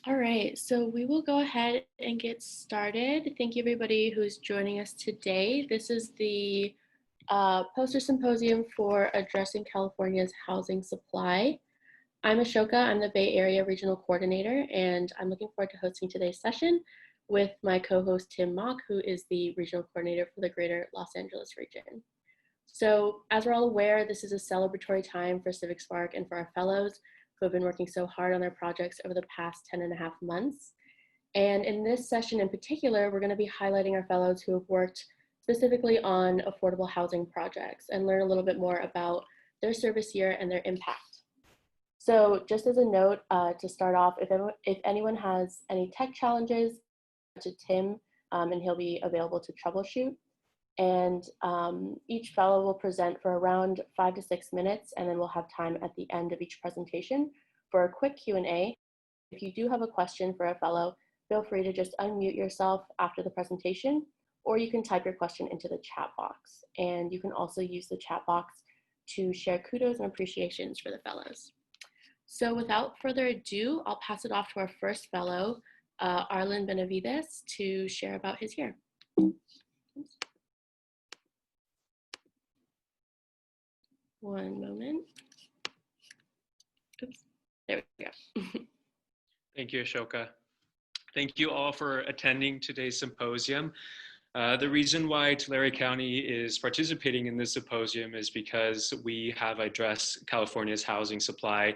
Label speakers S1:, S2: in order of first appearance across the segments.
S1: All right, so we will go ahead and get started. Thank you everybody who's joining us today. This is the poster symposium for addressing California's housing supply. I'm Ashoka, I'm the Bay Area Regional Coordinator, and I'm looking forward to hosting today's session with my co-host Tim Mock, who is the Regional Coordinator for the Greater Los Angeles region. So as we're all aware, this is a celebratory time for CivicSpark and for our fellows who have been working so hard on their projects over the past 10 and a half months. And in this session in particular, we're going to be highlighting our fellows who have worked specifically on affordable housing projects and learn a little bit more about their service year and their impact. So just as a note to start off, if anyone has any tech challenges, to Tim, and he'll be available to troubleshoot. And each fellow will present for around 5 to 6 minutes, and then we'll have time at the end of each presentation for a quick Q&A. If you do have a question for a fellow, feel free to just unmute yourself after the presentation, or you can type your question into the chat box. And you can also use the chat box to share kudos and appreciations for the fellows. So without further ado, I'll pass it off to our first fellow, Arlin Benavides, to share about his year. One moment. Oops, there we go.
S2: Thank you, Ashoka. Thank you all for attending today's symposium. The reason why Tulare County is participating in this symposium is because we have addressed California's housing supply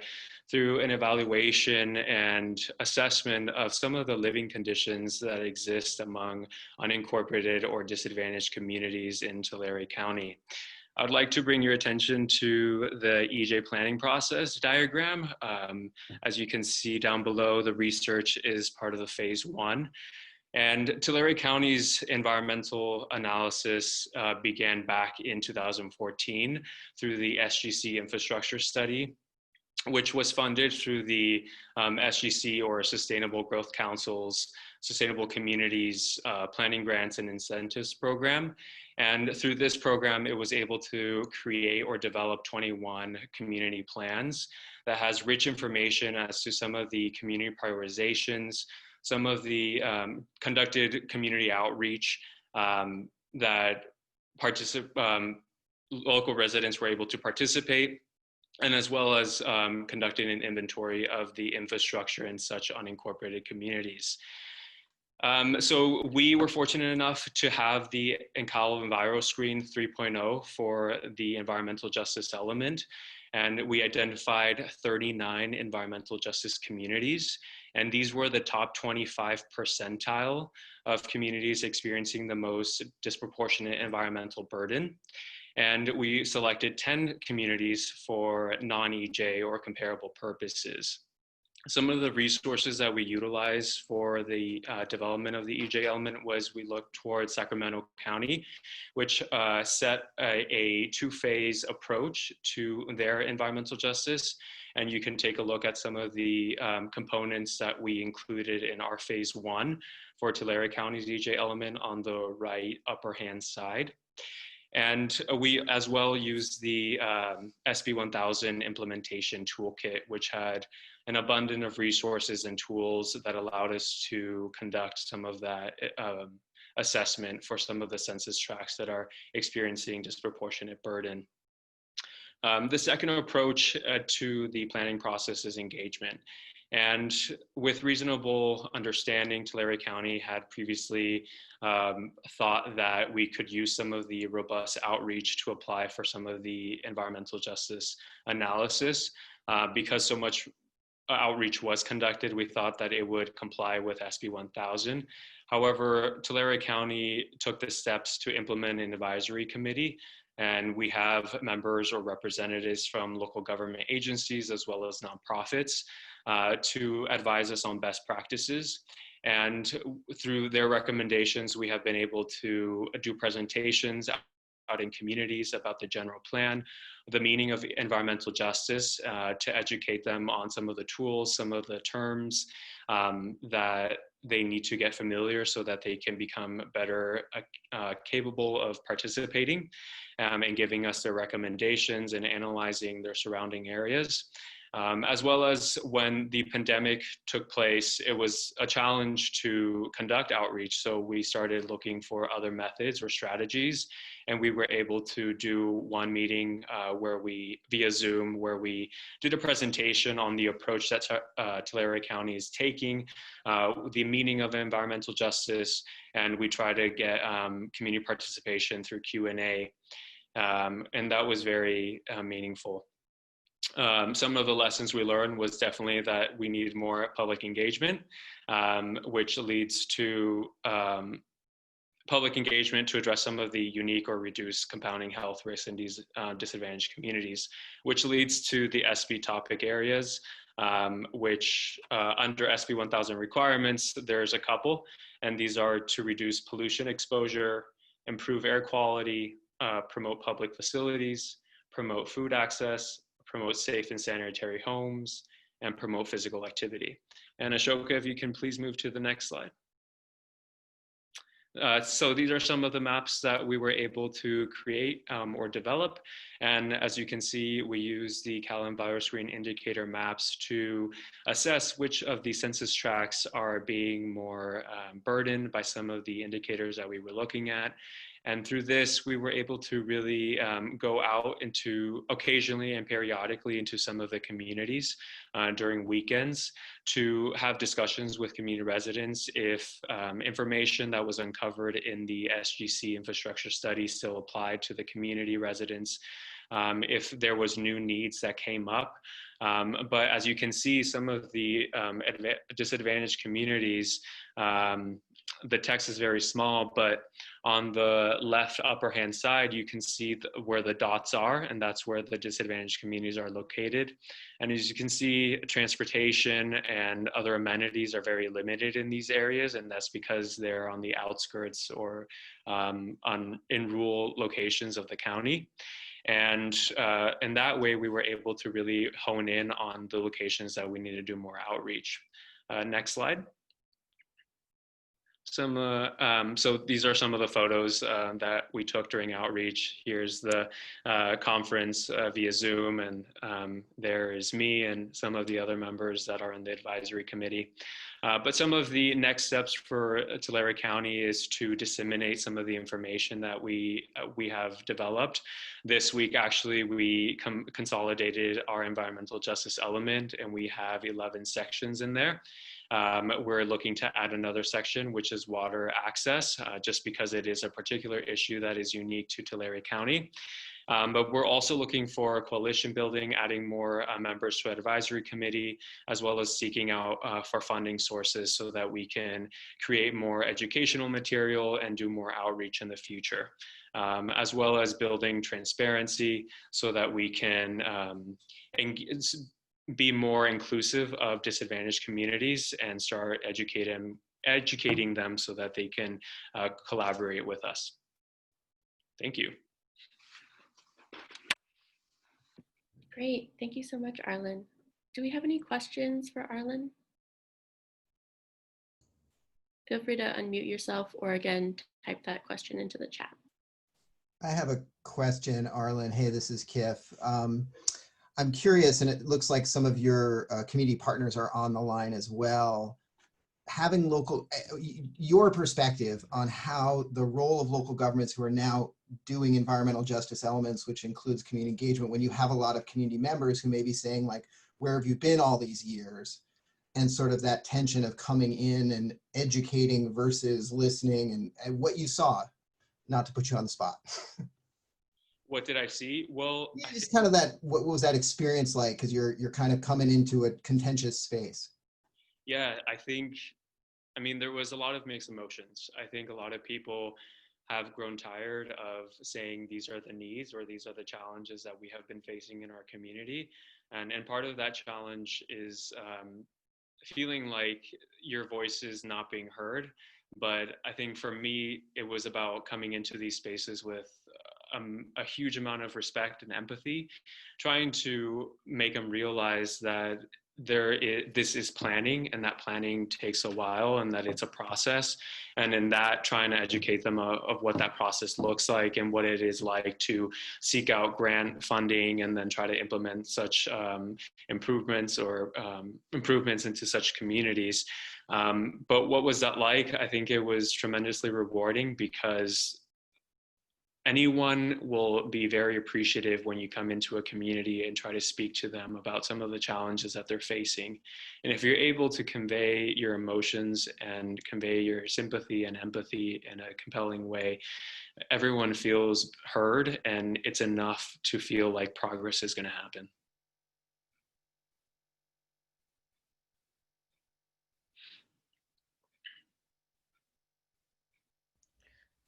S2: through an evaluation and assessment of some of the living conditions that exist among unincorporated or disadvantaged communities in Tulare County. I'd like to bring your attention to the EJ planning process diagram. As you can see down below, the research is part of the phase 1. And Tulare County's environmental analysis began back in 2014 through the SGC infrastructure study, which was funded through the SGC, or Sustainable Growth Council's Sustainable Communities Planning Grants and Incentives Program. And through this program, it was able to create or develop 21 community plans that has rich information as to some of the community prioritizations, some of the conducted community outreach that local residents were able to participate, and as well as conducting an inventory of the infrastructure in such unincorporated communities. So we were fortunate enough to have the Encal EnviroScreen 3.0 for the environmental justice element. And we identified 39 environmental justice communities. And these were the top 25 percentile of communities experiencing the most disproportionate environmental burden. And we selected 10 communities for non-EJ or comparable purposes. Some of the resources that we utilized for the development of the EJ element was we looked towards Sacramento County, which set a two-phase approach to their environmental justice. And you can take a look at some of the components that we included in our phase 1 for Tulare County's EJ element on the right upper hand side. And we as well used the SB 1000 implementation toolkit, which had an abundance of resources and tools that allowed us to conduct some of that assessment for some of the census tracts that are experiencing disproportionate burden. The second approach to the planning process is engagement. And with reasonable understanding, Tulare County had previously thought that we could use some of the robust outreach to apply for some of the environmental justice analysis. Because so much outreach was conducted, we thought that it would comply with SB 1000. However, Tulare County took the steps to implement an advisory committee, and we have members or representatives from local government agencies as well as nonprofits to advise us on best practices. And through their recommendations, we have been able to do presentations out in communities about the general plan, the meaning of environmental justice, to educate them on some of the tools, some of the terms that they need to get familiar so that they can become better capable of participating and giving us their recommendations and analyzing their surrounding areas. As well as when the pandemic took place, it was a challenge to conduct outreach. So we started looking for other methods or strategies, and we were able to do one meeting via Zoom, where we did a presentation on the approach that Tulare County is taking, the meaning of environmental justice, and we try to get community participation through Q&A, and that was very meaningful. Some of the lessons we learned was definitely that we needed more public engagement, which leads to public engagement to address some of the unique or reduced compounding health risks in these disadvantaged communities, which leads to the SB topic areas, which under SB 1000 requirements, there's a couple, and these are to reduce pollution exposure, improve air quality, promote public facilities, promote food access, promote safe and sanitary homes, and promote physical activity. And Ashoka, if you can please move to the next slide. So these are some of the maps that we were able to create or develop. And as you can see, we use the Cal EnviroScreen indicator maps to assess which of the census tracts are being more burdened by some of the indicators that we were looking at. And through this, we were able to really go out into occasionally and periodically into some of the communities during weekends to have discussions with community residents if information that was uncovered in the SGC infrastructure study still applied to the community residents, if there was new needs that came up. But as you can see, some of the disadvantaged communities, the text is very small, but on the left upper hand side, you can see where the dots are, and that's where the disadvantaged communities are located. And as you can see, transportation and other amenities are very limited in these areas, and that's because they're on the outskirts or in rural locations of the county. And in that way, we were able to really hone in on the locations that we need to do more outreach. Next slide. So these are some of the photos that we took during outreach. Here's the conference via Zoom, and there is me and some of the other members that are in the advisory committee. But some of the next steps for Tulare County is to disseminate some of the information that we have developed. This week, actually, we consolidated our environmental justice element, and we have 11 sections in there. We're looking to add another section, which is water access, just because it is a particular issue that is unique to Tulare County. But we're also looking for coalition building, adding more members to our advisory committee, as well as seeking out for funding sources so that we can create more educational material and do more outreach in the future, as well as building transparency so that we can be more inclusive of disadvantaged communities and start educating them so that they can collaborate with us. Thank you.
S1: Great, thank you so much, Arlin. Do we have any questions for Arlin? Feel free to unmute yourself or again, type that question into the chat.
S3: I have a question, Arlin. Hey, this is Kif. I'm curious, and it looks like some of your community partners are on the line as well. Having your perspective on how the role of local governments who are now doing environmental justice elements, which includes community engagement, when you have a lot of community members who may be saying like, where have you been all these years? And sort of that tension of coming in and educating versus listening, and what you saw, not to put you on the spot.
S2: What did I see? Well,
S3: yeah, just kind of that, what was that experience like? Because you're kind of coming into a contentious space.
S2: Yeah, I mean, there was a lot of mixed emotions. I think a lot of people have grown tired of saying these are the needs or these are the challenges that we have been facing in our community. And part of that challenge is feeling like your voice is not being heard. But I think for me, it was about coming into these spaces with a huge amount of respect and empathy, trying to make them realize that this is planning, and that planning takes a while, and that it's a process. And in that, trying to educate them of what that process looks like and what it is like to seek out grant funding and then try to implement such improvements or improvements into such communities. But what was that like? I think it was tremendously rewarding, because anyone will be very appreciative when you come into a community and try to speak to them about some of the challenges that they're facing. And if you're able to convey your emotions and convey your sympathy and empathy in a compelling way, everyone feels heard, and it's enough to feel like progress is going to happen.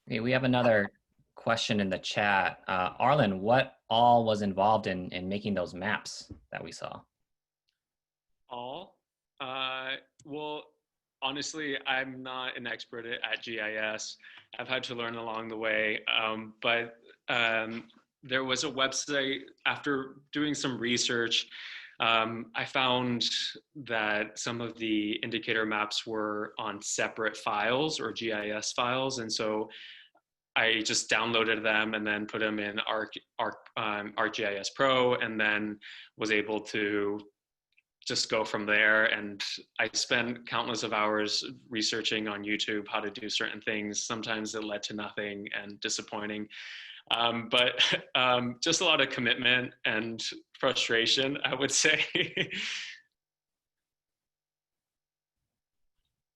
S4: Okay, we have another question in the chat. Arlin, what all was involved in making those maps that we saw?
S2: All? Well, honestly, I'm not an expert at GIS. I've had to learn along the way, but there was a website. After doing some research, I found that some of the indicator maps were on separate files or GIS files, and so I just downloaded them and then put them in ArcGIS Pro, and then was able to just go from there. And I spent countless of hours researching on YouTube how to do certain things. Sometimes it led to nothing and disappointing, but just a lot of commitment and frustration, I would say.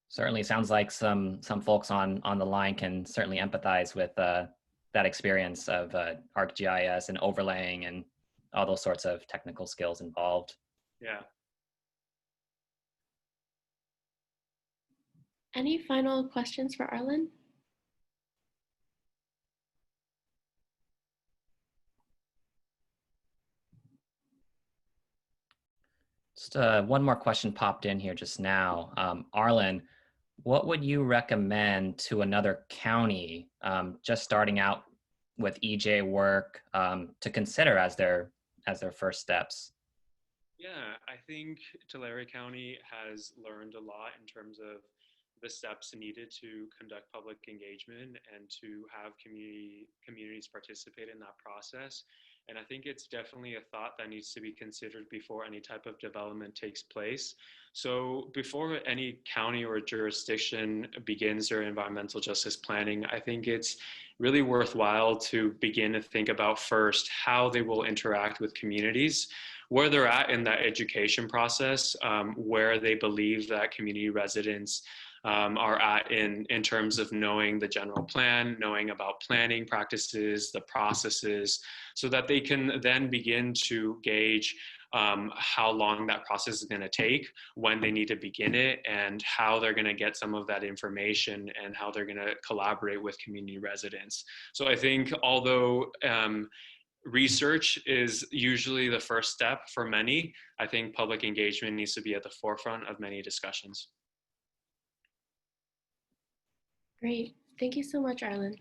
S4: Certainly sounds like some folks on the line can certainly empathize with that experience of ArcGIS and overlaying and all those sorts of technical skills involved.
S2: Yeah.
S1: Any final questions for Arlin?
S4: Just one more question popped in here just now. Arlin, what would you recommend to another county just starting out with EJ work to consider as their first steps?
S2: Yeah, I think Tulare County has learned a lot in terms of the steps needed to conduct public engagement and to have communities participate in that process. And I think it's definitely a thought that needs to be considered before any type of development takes place. So before any county or jurisdiction begins their environmental justice planning, I think it's really worthwhile to begin to think about first how they will interact with communities, where they're at in that education process, where they believe that community residents are at in terms of knowing the general plan, knowing about planning practices, the processes, so that they can then begin to gauge how long that process is going to take, when they need to begin it, and how they're going to get some of that information and how they're going to collaborate with community residents. So I think although research is usually the first step for many, I think public engagement needs to be at the forefront of many discussions.
S1: Great. Thank you so much, Arlin.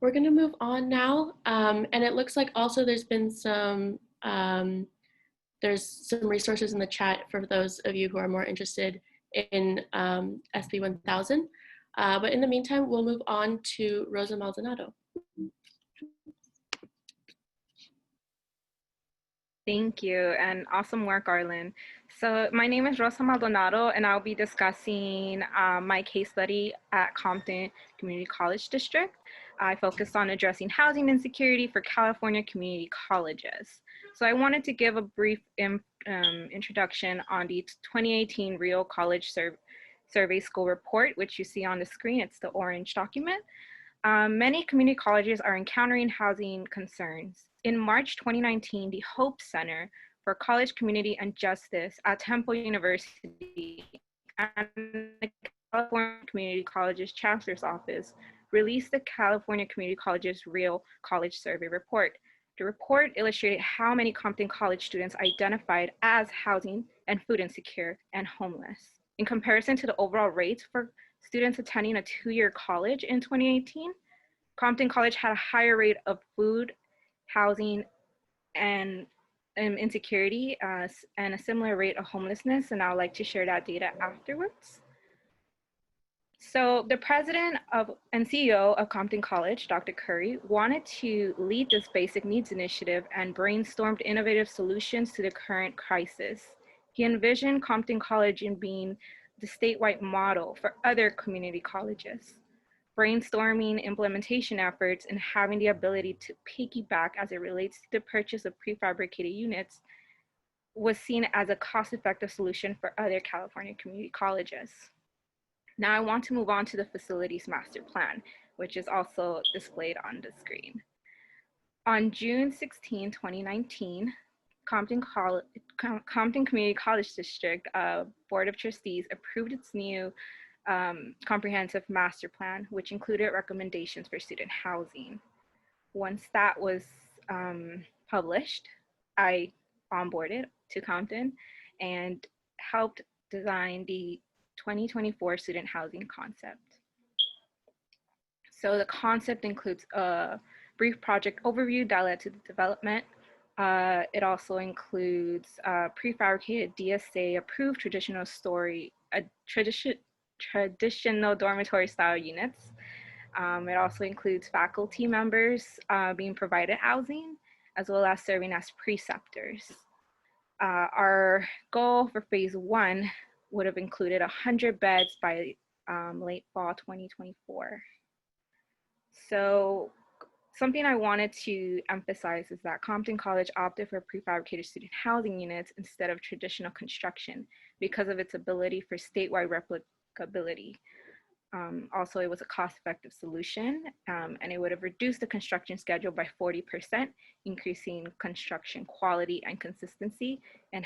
S1: We're going to move on now. And it looks like also there's been some resources in the chat for those of you who are more interested in SB 1000. But in the meantime, we'll move on to Rosa Maldonado.
S5: Thank you, and awesome work, Arlin. So my name is Rosa Maldonado, and I'll be discussing my case study at Compton Community College District. I focused on addressing housing insecurity for California community colleges. So I wanted to give a brief introduction on the 2018 Real College Survey School Report, which you see on the screen. It's the orange document. Many community colleges are encountering housing concerns. In March 2019, the Hope Center for College Community and Justice at Temple University and the California Community Colleges Chancellor's Office released the California Community Colleges Real College Survey Report. The report illustrated how many Compton College students identified as housing and food insecure and homeless. In comparison to the overall rates for students attending a two-year college in 2018, Compton College had a higher rate of food, housing, and insecurity and a similar rate of homelessness, and I would like to share that data afterwards. So the president and CEO of Compton College, Dr. Curry, wanted to lead this basic needs initiative and brainstormed innovative solutions to the current crisis. He envisioned Compton College in being the statewide model for other community colleges. Brainstorming implementation efforts and having the ability to piggyback as it relates to the purchase of prefabricated units was seen as a cost-effective solution for other California community colleges. Now I want to move on to the facilities master plan, which is also displayed on the screen. On June 16, 2019, Compton Community College District Board of Trustees approved its new comprehensive master plan, which included recommendations for student housing. Once that was published, I onboarded to Compton and helped design the 2024 student housing concept. So the concept includes a brief project overview that led to the development. It also includes prefabricated DSA approved traditional dormitory style units. It also includes faculty members being provided housing, as well as serving as preceptors. Our goal for phase 1 would have included 100 beds by late fall 2024. So something I wanted to emphasize is that Compton College opted for prefabricated student housing units instead of traditional construction because of its ability for statewide replicability. Also, it was a cost-effective solution, and it would have reduced the construction schedule by 40%, increasing construction quality and consistency, and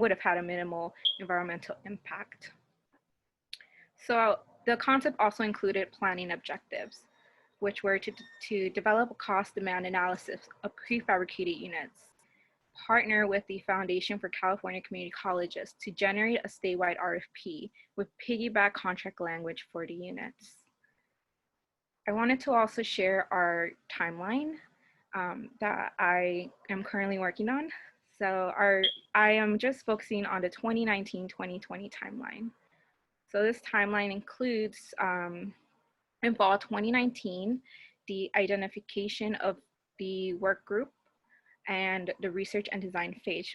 S5: would have had a minimal environmental impact. So the concept also included planning objectives, which were to develop a cost-demand analysis of prefabricated units, partner with the Foundation for California Community Colleges to generate a statewide RFP with piggyback contract language for the units. I wanted to also share our timeline that I am currently working on. So I am just focusing on the 2019-2020 timeline. So this timeline includes, in fall 2019, the identification of the work group and the research and design phase,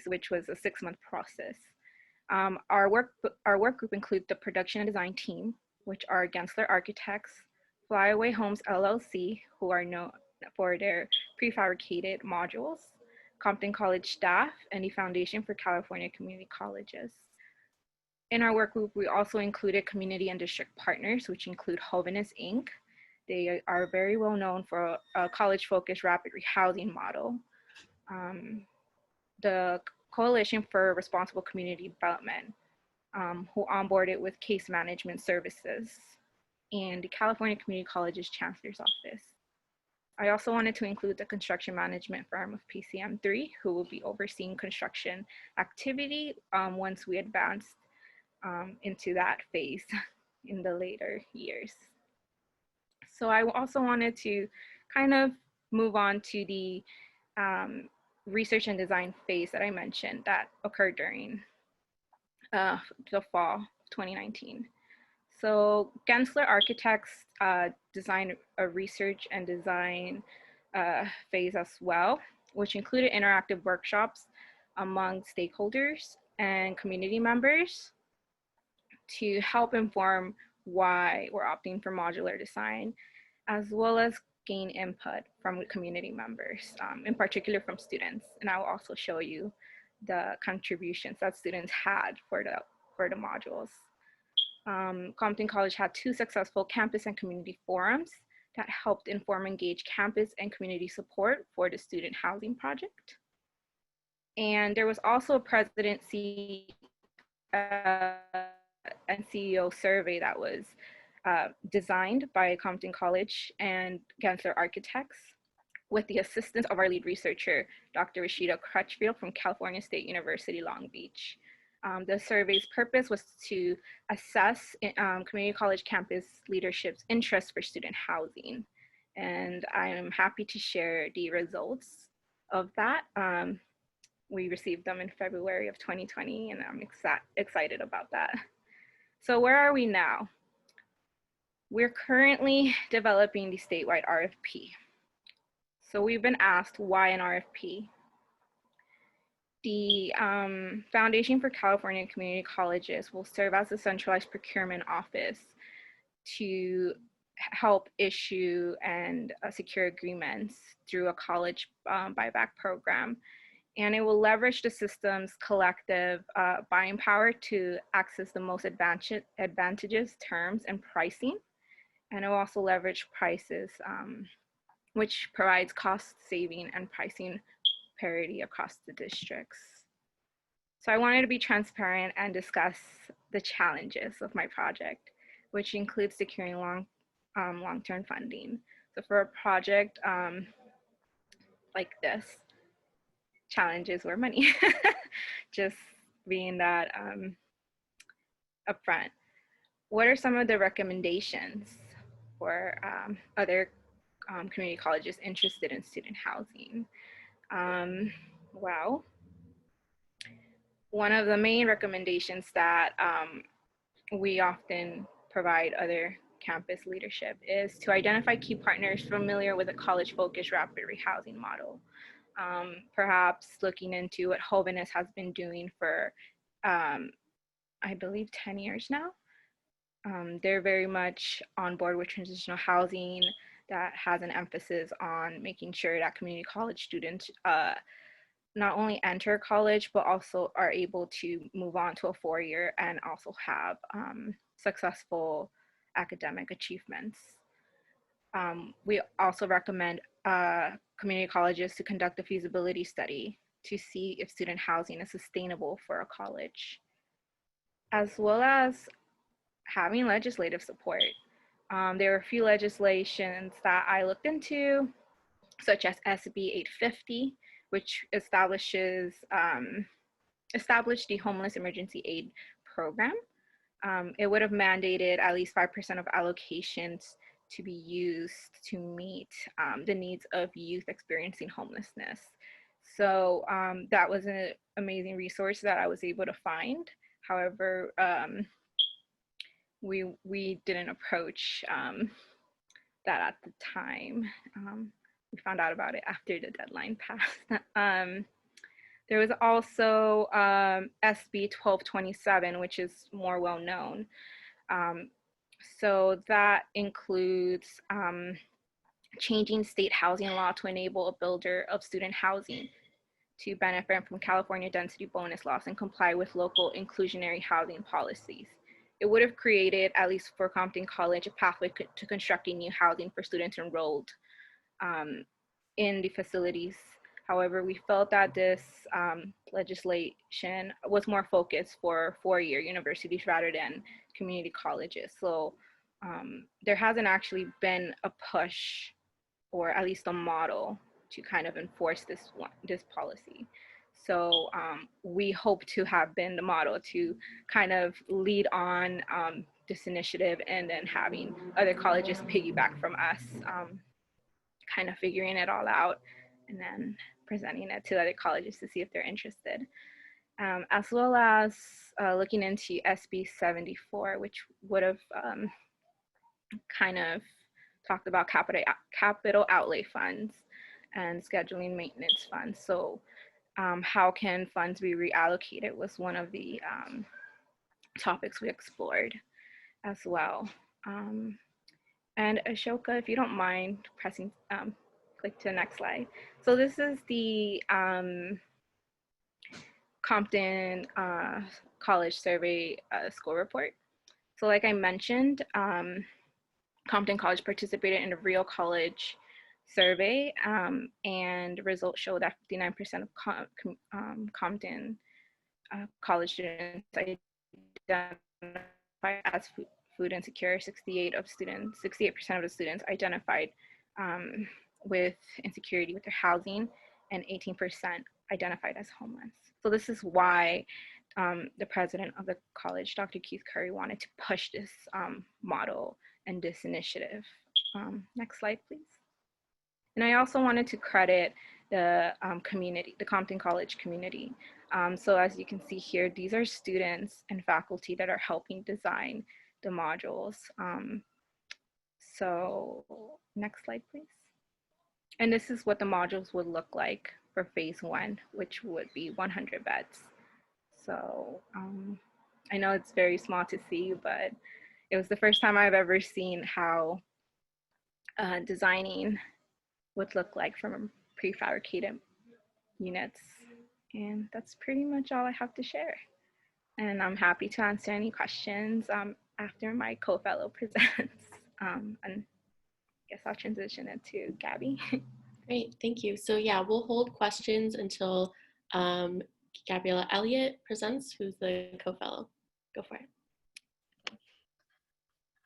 S5: which was a 6-month process. Our work group includes the production and design team, which are Chancellor Architects, Flyaway Homes LLC, who are known for their prefabricated modules, Compton College staff, and the Foundation for California Community Colleges. In our work group, we also included community and district partners, which include Hoviness Inc. They are very well known for a college-focused rapid rehousing model. The Coalition for Responsible Community Development, who onboarded with case management services, and the California Community College's Chancellor's Office. I also wanted to include the construction management firm of PCM3, who will be overseeing construction activity once we advance into that phase in the later years. So I also wanted to kind of move on to the research and design phase that I mentioned that occurred during the fall 2019. So Chancellor Architects designed a research and design phase as well, which included interactive workshops among stakeholders and community members to help inform why we're opting for modular design, as well as gain input from community members, in particular from students. And I will also show you the contributions that students had for the modules. Compton College had 2 successful campus and community forums that helped inform and engage campus and community support for the student housing project. And there was also a presidency and CEO survey that was designed by Compton College and Chancellor Architects with the assistance of our lead researcher, Dr. Rashida Crutchfield from California State University, Long Beach. The survey's purpose was to assess community college campus leadership's interest for student housing. And I am happy to share the results of that. We received them in February of 2020, and I'm excited about that. So where are we now? We're currently developing the statewide RFP. So we've been asked why an RFP. The Foundation for California Community Colleges will serve as a centralized procurement office to help issue and secure agreements through a college buyback program. And it will leverage the system's collective buying power to access the most advantageous terms and pricing. And it will also leverage prices, which provides cost saving and pricing parity across the districts. So I wanted to be transparent and discuss the challenges of my project, which includes securing long-term funding. So for a project like this, challenges were money, just being that upfront. What are some of the recommendations for other community colleges interested in student housing? Well, one of the main recommendations that we often provide other campus leadership is to identify key partners familiar with a college-focused rapid rehousing model. Perhaps looking into what Hoviness has been doing for, I believe, 10 years now. They're very much on board with transitional housing that has an emphasis on making sure that community college students not only enter college, but also are able to move on to a 4-year and also have successful academic achievements. We also recommend community colleges to conduct a feasibility study to see if student housing is sustainable for a college, as well as having legislative support. There are a few legislations that I looked into, such as SB 850, which established the Homeless Emergency Aid Program. It would have mandated at least 5% of allocations to be used to meet the needs of youth experiencing homelessness. So that was an amazing resource that I was able to find. However, we didn't approach that at the time. We found out about it after the deadline passed. There was also SB 1227, which is more well known. So that includes changing state housing law to enable a builder of student housing to benefit from California density bonus laws and comply with local inclusionary housing policies. It would have created, at least for Compton College, a pathway to constructing new housing for students enrolled in the facilities. However, we felt that this legislation was more focused for 4-year universities rather than community colleges. So there hasn't actually been a push, or at least a model, to kind of enforce this policy. So we hope to have been the model to kind of lead on this initiative, and then having other colleges piggyback from us, kind of figuring it all out, and then presenting it to other colleges to see if they're interested. As well as looking into SB 74, which would have kind of talked about capital outlay funds and scheduling maintenance funds. So how can funds be reallocated was one of the topics we explored as well. And Ashoka, if you don't mind pressing, click to the next slide. So this is the Compton College Survey School Report. So like I mentioned, Compton College participated in a real college survey, and results show that 59% of Compton college students identify as food insecure. 68% of the students identified with insecurity with their housing, and 18% identified as homeless. So this is why the president of the college, Dr. Keith Curry, wanted to push this model and this initiative. Next slide, please. And I also wanted to credit the community, the Compton College community. So as you can see here, these are students and faculty that are helping design the modules. So next slide, please. And this is what the modules would look like for phase 1, which would be 100 beds. So I know it's very small to see, but it was the first time I've ever seen how designing would look like from prefabricated units. And that's pretty much all I have to share. And I'm happy to answer any questions after my co-fellow presents. And I guess I'll transition it to Gabby.
S1: Great, thank you. So yeah, we'll hold questions until Gabriela Elliott presents, who's the co-fellow. Go for it.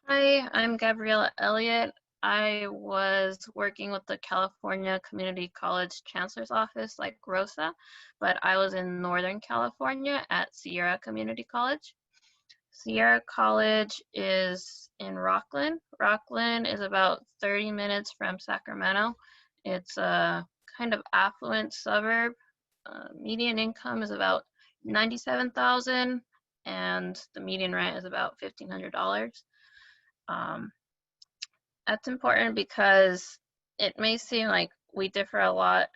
S6: Hi, I'm Gabriela Elliott. I was working with the California Community College Chancellor's office like Rosa, but I was in Northern California at Sierra Community College. Sierra College is in Rocklin. Rocklin is about 30 minutes from Sacramento. It's a kind of affluent suburb. Median income is about $97,000 and the median rent is about $1,500. That's important because it may seem like we differ a lot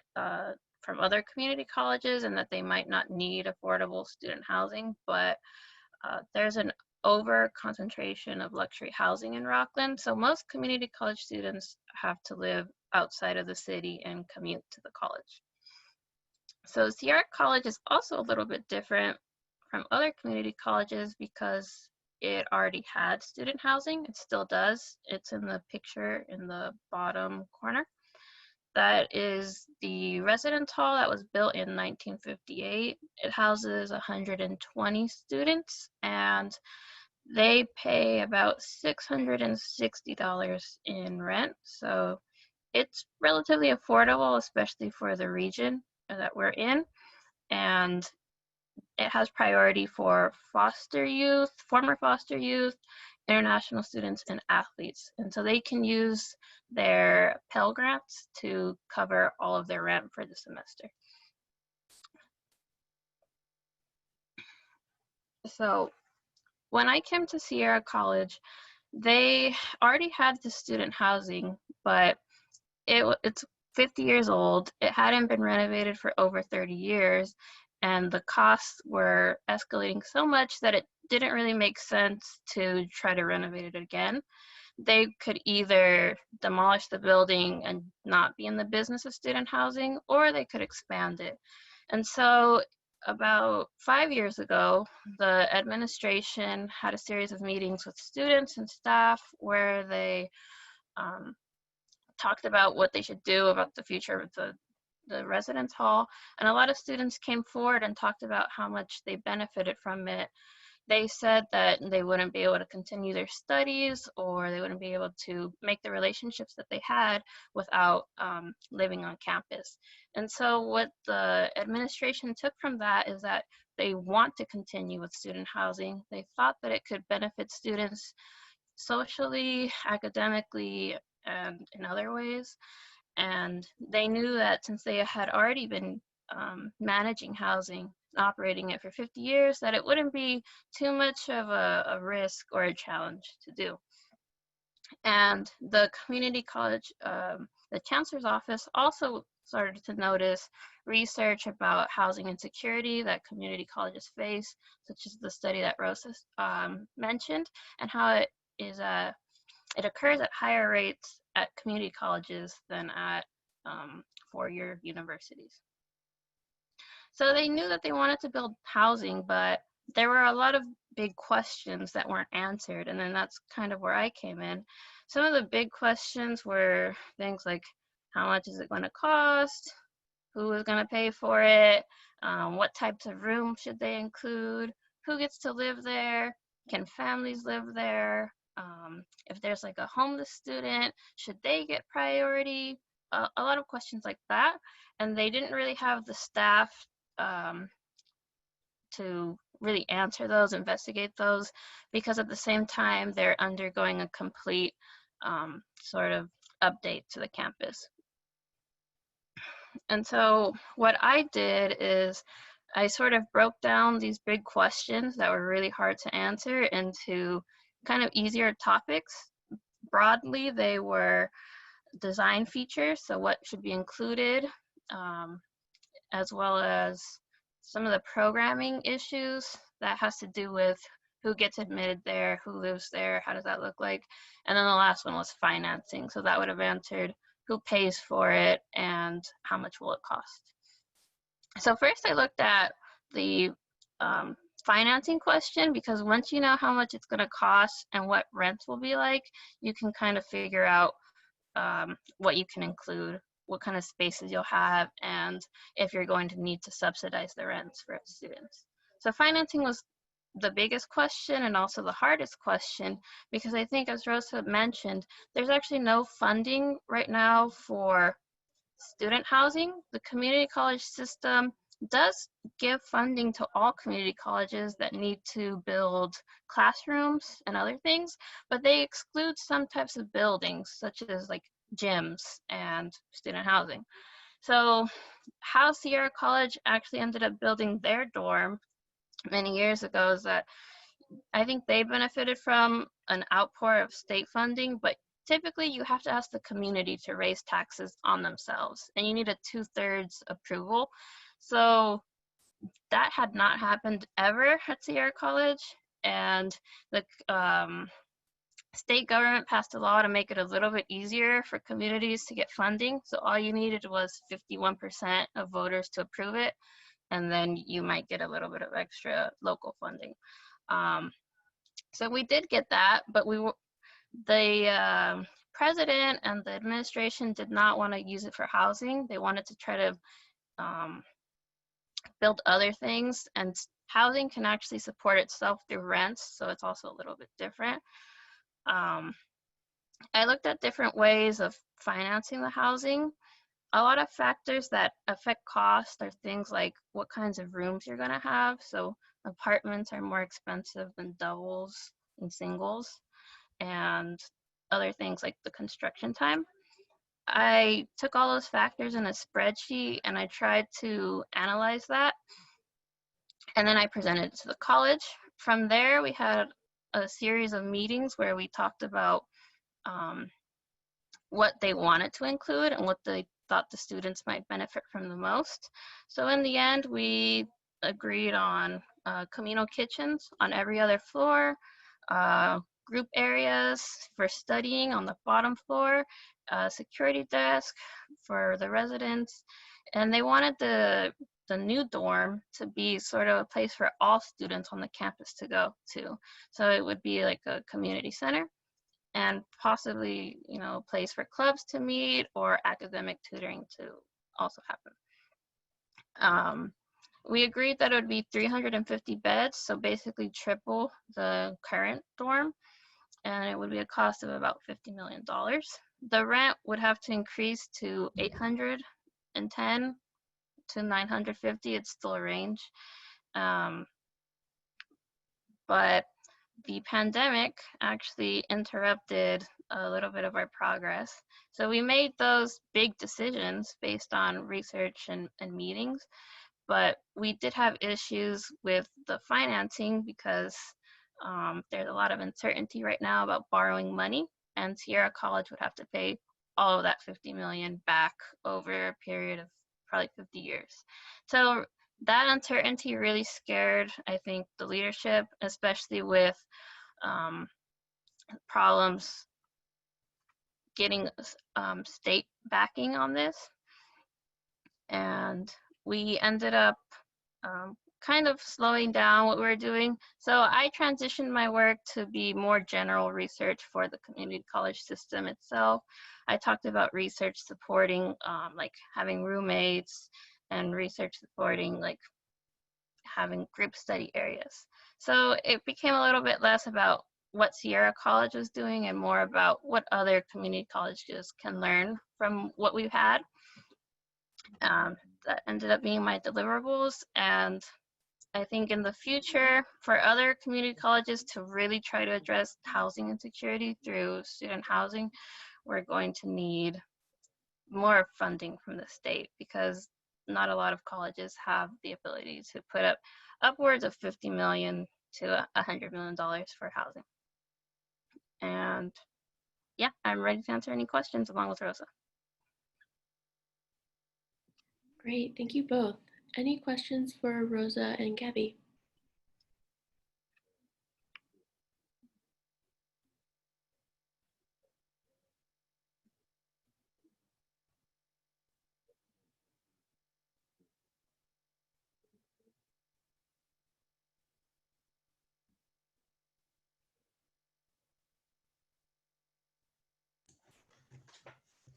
S6: from other community colleges and that they might not need affordable student housing, but there's an over concentration of luxury housing in Rocklin. So most community college students have to live outside of the city and commute to the college. So Sierra College is also a little bit different from other community colleges because it already had student housing. It still does. It's in the picture in the bottom corner. That is the residence hall that was built in 1958. It houses 120 students and they pay about $660 in rent. So it's relatively affordable, especially for the region that we're in. And it has priority for foster youth, former foster youth, international students, and athletes. And so they can use their Pell Grants to cover all of their rent for the semester. So when I came to Sierra College, they already had the student housing, but it's 50 years old. It hadn't been renovated for over 30 years. And the costs were escalating so much that it didn't really make sense to try to renovate it again. They could either demolish the building and not be in the business of student housing, or they could expand it. And so about 5 years ago, the administration had a series of meetings with students and staff where they talked about what they should do about the future of the residence hall. And a lot of students came forward and talked about how much they benefited from it. They said that they wouldn't be able to continue their studies or they wouldn't be able to make the relationships that they had without living on campus. And so what the administration took from that is that they want to continue with student housing. They thought that it could benefit students socially, academically, and in other ways. And they knew that since they had already been managing housing, operating it for 50 years, that it wouldn't be too much of a risk or a challenge to do. And the community college, the chancellor's office also started to notice research about housing insecurity that community colleges face, such as the study that Rosa mentioned, and how it occurs at higher rates at community colleges than at four-year universities. So they knew that they wanted to build housing, but there were a lot of big questions that weren't answered, and then that's kind of where I came in. Some of the big questions were things like, how much is it going to cost? Who is going to pay for it? What types of rooms should they include? Who gets to live there? Can families live there? If there's like a homeless student, should they get priority? A lot of questions like that. And they didn't really have the staff to really answer those, investigate those, because at the same time, they're undergoing a complete sort of update to the campus. And so what I did is I sort of broke down these big questions that were really hard to answer into kind of easier topics. Broadly, they were design features, so what should be included, as well as some of the programming issues that has to do with who gets admitted there, who lives there, how does that look like? And then the last one was financing. So that would have answered who pays for it and how much will it cost. So first I looked at the financing question, because once you know how much it's going to cost and what rents will be like, you can kind of figure out what you can include, what kind of spaces you'll have, and if you're going to need to subsidize the rents for students. So financing was the biggest question and also the hardest question, because I think, as Rosa mentioned, there's actually no funding right now for student housing. The community college system does give funding to all community colleges that need to build classrooms and other things, but they exclude some types of buildings, such as like gyms and student housing. So how Sierra College actually ended up building their dorm many years ago is that I think they benefited from an outpour of state funding, but typically you have to ask the community to raise taxes on themselves, and you need a 2/3 approval. So that had not happened ever at Sierra College, and the state government passed a law to make it a little bit easier for communities to get funding. So all you needed was 51% of voters to approve it, and then you might get a little bit of extra local funding. So we did get that, but the president and the administration did not want to use it for housing. They wanted to try to build other things, and housing can actually support itself through rents, so it's also a little bit different. I looked at different ways of financing the housing. A lot of factors that affect cost are things like what kinds of rooms you're going to have. So apartments are more expensive than doubles and singles, and other things like the construction time. I took all those factors in a spreadsheet and I tried to analyze that, and then I presented it to the college. From there, we had a series of meetings where we talked about what they wanted to include and what they thought the students might benefit from the most. So in the end, we agreed on communal kitchens on every other floor, group areas for studying on the bottom floor, security desk for the residents, and they wanted the new dorm to be sort of a place for all students on the campus to go to. So it would be like a community center, and possibly, you know, a place for clubs to meet or academic tutoring to also happen. We agreed that it would be 350 beds, so basically triple the current dorm, and it would be a cost of about $50 million. The rent would have to increase to $810 to $950. It's still a range. But the pandemic actually interrupted a little bit of our progress. So we made those big decisions based on research and meetings, but we did have issues with the financing because there's a lot of uncertainty right now about borrowing money, and Sierra College would have to pay all of that $50 million back over a period of probably 50 years. So that uncertainty really scared, I think, the leadership, especially with problems getting state backing on this. And we ended up kind of slowing down what we were doing. So I transitioned my work to be more general research for the community college system itself. I talked about research supporting like having roommates, and research supporting like having group study areas. So it became a little bit less about what Sierra College was doing and more about what other community colleges can learn from what we've had. That ended up being my deliverables, and I think in the future, for other community colleges to really try to address housing insecurity through student housing, we're going to need more funding from the state, because not a lot of colleges have the ability to put up upwards of $50 million to $100 million for housing. And yeah, I'm ready to answer any questions along with Rosa.
S1: Great, thank you both. Any questions for Rosa and Gabby?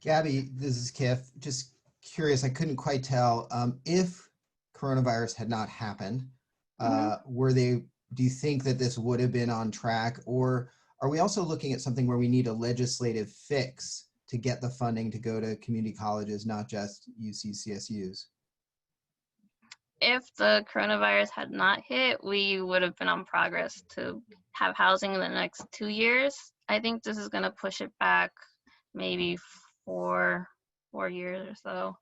S3: Gabby, this is Kif. Just curious, I couldn't quite tell if coronavirus had not happened. Do you think that this would have been on track, or are we also looking at something where we need a legislative fix to get the funding to go to community colleges, not just UC-CSUs?
S6: If the coronavirus had not hit, we would have been on progress to have housing in the next 2 years. I think this is going to push it back maybe four years or so.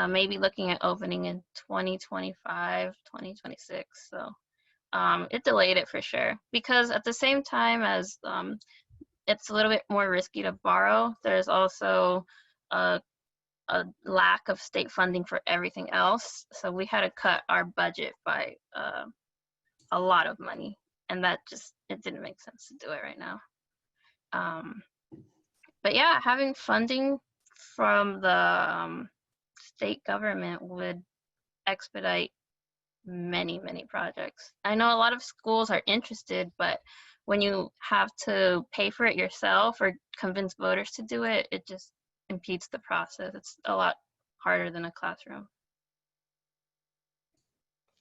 S6: Maybe looking at opening in 2025, 2026. So it delayed it for sure, because at the same time as it's a little bit more risky to borrow, there's also a lack of state funding for everything else. So we had to cut our budget by a lot of money, and that it didn't make sense to do it right now. But yeah, having funding from the state government would expedite many projects. I know a lot of schools are interested, but when you have to pay for it yourself or convince voters to do it, it just impedes the process. It's a lot harder than a classroom.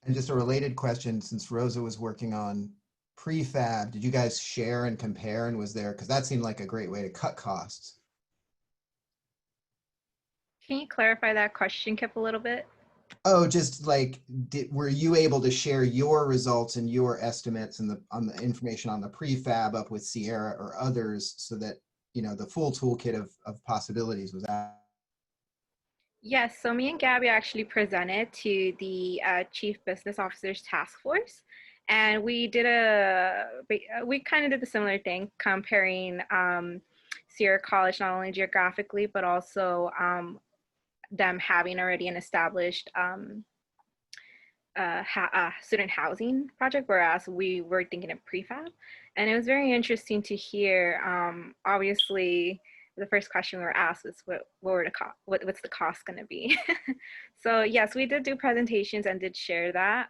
S3: And just a related question, since Rosa was working on prefab, did you guys share and compare, and was there, because that seemed like a great way to cut costs?
S5: Can you clarify that question, Kip, a little bit?
S3: Oh, just like, were you able to share your results and your estimates and on the information on the prefab up with Sierra or others, so that, you know, the full toolkit of possibilities was out?
S5: Yes, so me and Gabby actually presented to the Chief Business Officers Task Force, and we kind of did the similar thing, comparing Sierra College not only geographically, but also them having already an established student housing project, whereas we were thinking of prefab. And it was very interesting to hear, obviously, the first question we were asked was what's the cost going to be? So yes, we did do presentations and did share that.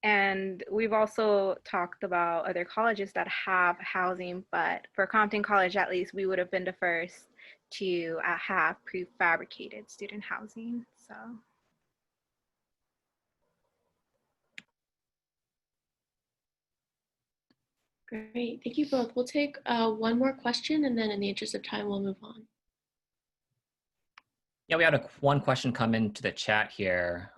S5: And we've also talked about other colleges that have housing, but for Compton College, at least, we would have been the first to have prefabricated student housing. So.
S1: Great, thank you both. We'll take one more question, and then in the interest of time, we'll move on.
S4: Yeah, we had one question come into the chat here.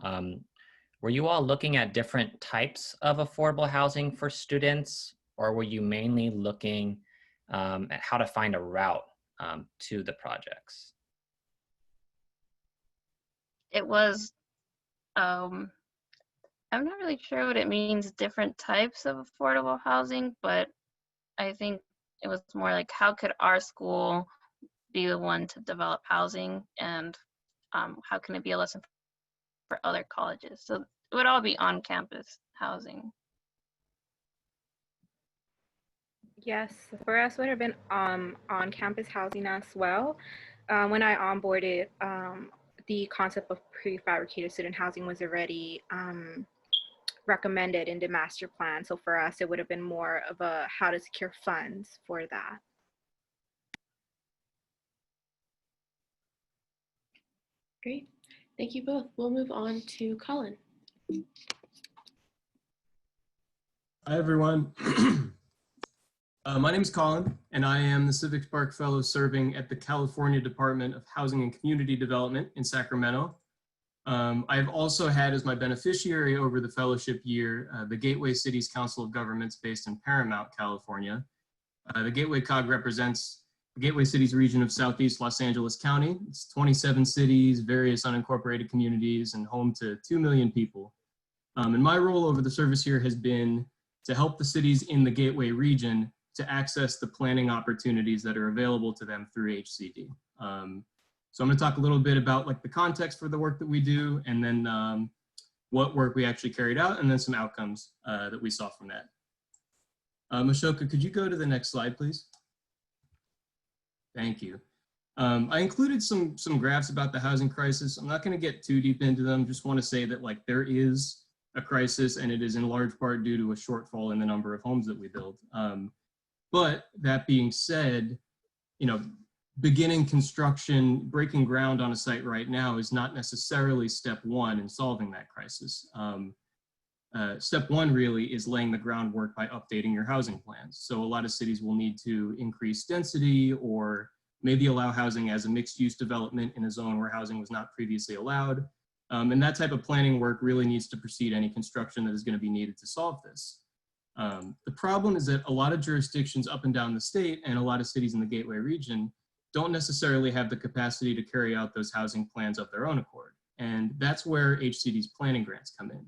S4: Were you all looking at different types of affordable housing for students, or were you mainly looking at how to find a route to the projects?
S6: It was, I'm not really sure what it means, different types of affordable housing, but I think it was more like, how could our school be the one to develop housing, and how can it be a lesson for other colleges? So it would all be on-campus housing.
S5: Yes, for us, would have been on-campus housing as well. When I onboarded, the concept of prefabricated student housing was already recommended in the master plan. So for us, it would have been more of a how to secure funds for that.
S1: Great, thank you both. We'll move on to Colin.
S7: Hi, everyone. My name is Colin, and I am the CivicSpark Fellow serving at the California Department of Housing and Community Development in Sacramento. I've also had as my beneficiary over the fellowship year, the Gateway Cities Council of Governments based in Paramount, California. The Gateway COG represents Gateway Cities region of Southeast Los Angeles County. It's 27 cities, various unincorporated communities, and home to 2 million people. And my role over the service here has been to help the cities in the Gateway region to access the planning opportunities that are available to them through HCD. So I'm going to talk a little bit about like the context for the work that we do, and then what work we actually carried out, and then some outcomes that we saw from that. Ashoka, could you go to the next slide, please? Thank you. I included some graphs about the housing crisis. I'm not going to get too deep into them. Just want to say that like there is a crisis, and it is in large part due to a shortfall in the number of homes that we build. But that being said, you know, beginning construction, breaking ground on a site right now is not necessarily step one in solving that crisis. Step one really is laying the groundwork by updating your housing plans. So a lot of cities will need to increase density or maybe allow housing as a mixed use development in a zone where housing was not previously allowed. And that type of planning work really needs to precede any construction that is going to be needed to solve this. The problem is that a lot of jurisdictions up and down the state and a lot of cities in the Gateway region don't necessarily have the capacity to carry out those housing plans of their own accord. And that's where HCD's planning grants come in.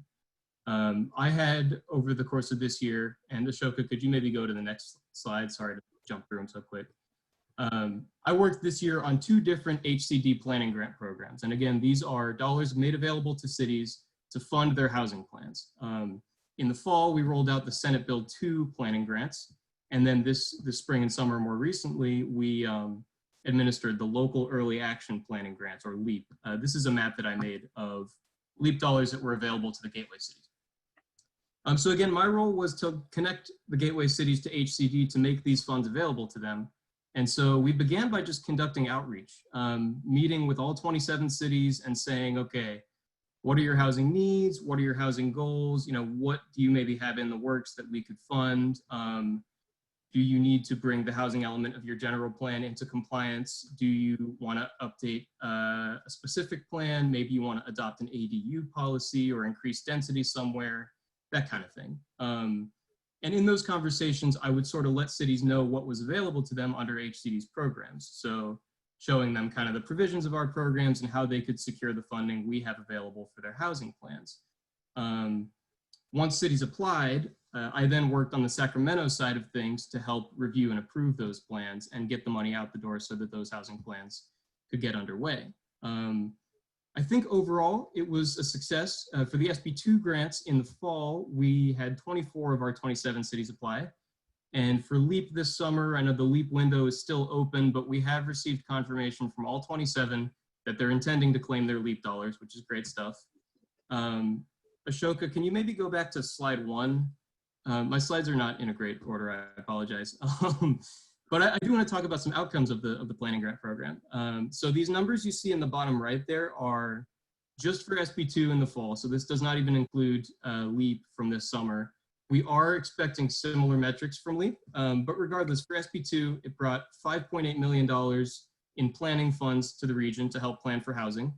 S7: I had over the course of this year, and Ashoka, could you maybe go to the next slide? Sorry to jump through them so quick. I worked this year on 2 different HCD planning grant programs. And again, these are dollars made available to cities to fund their housing plans. In the fall, we rolled out the Senate Bill 2 planning grants. And then this spring and summer, more recently, we administered the Local Early Action Planning Grants, or LEAP. This is a map that I made of LEAP dollars that were available to the Gateway cities. So again, my role was to connect the Gateway cities to HCD to make these funds available to them. And so we began by just conducting outreach, meeting with all 27 cities and saying, okay, what are your housing needs? What are your housing goals? You know, what do you maybe have in the works that we could fund? Do you need to bring the housing element of your general plan into compliance? Do you want to update a specific plan? Maybe you want to adopt an ADU policy or increase density somewhere, that kind of thing. And in those conversations, I would sort of let cities know what was available to them under HCD's programs. So showing them kind of the provisions of our programs and how they could secure the funding we have available for their housing plans. Once cities applied, I then worked on the Sacramento side of things to help review and approve those plans and get the money out the door so that those housing plans could get underway. I think overall it was a success. For the SB2 grants in the fall, we had 24 of our 27 cities apply. And for LEAP this summer, I know the LEAP window is still open, but we have received confirmation from all 27 that they're intending to claim their LEAP dollars, which is great stuff. Ashoka, can you maybe go back to slide 1? My slides are not in a great order, I apologize. But I do want to talk about some outcomes of the planning grant program. So these numbers you see in the bottom right there are just for SB2 in the fall. So this does not even include LEAP from this summer. We are expecting similar metrics from LEAP, but regardless, for SB2, it brought $5.8 million in planning funds to the region to help plan for housing.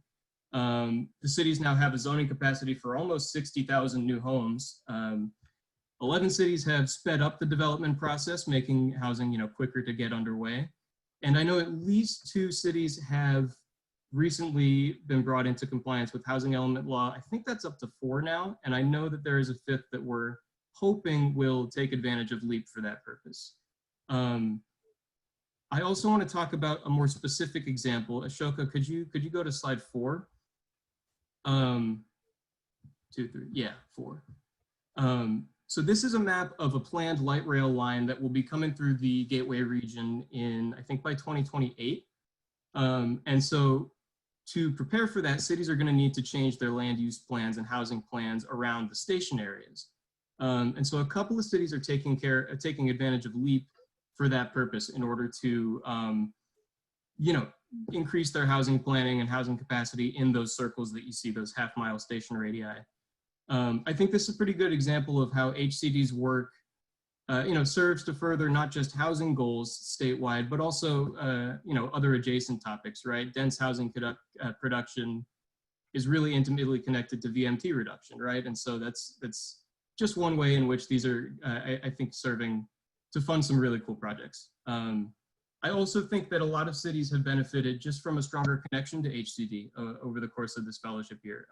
S7: The cities now have a zoning capacity for almost 60,000 new homes. 11 cities have sped up the development process, making housing, quicker to get underway. And I know at least 2 cities have recently been brought into compliance with housing element law. I think that's up to 4 now. And I know that there is a 5th that we're hoping will take advantage of LEAP for that purpose. I also want to talk about a more specific example. Ashoka, could you go to slide 4? 2, 3, yeah, 4. So this is a map of a planned light rail line that will be coming through the Gateway region in, I think, by 2028. And so to prepare for that, cities are going to need to change their land use plans and housing plans around the station areas. And so a couple of cities are taking advantage of LEAP for that purpose in order to, increase their housing planning and housing capacity in those circles that you see, those half-mile station radii. I think this is a pretty good example of how HCD's work, serves to further not just housing goals statewide, but also, other adjacent topics, right? Dense housing production is really intimately connected to VMT reduction, right? And so that's just one way in which these are, I think, serving to fund some really cool projects. I also think that a lot of cities have benefited just from a stronger connection to HCD over the course of this fellowship year.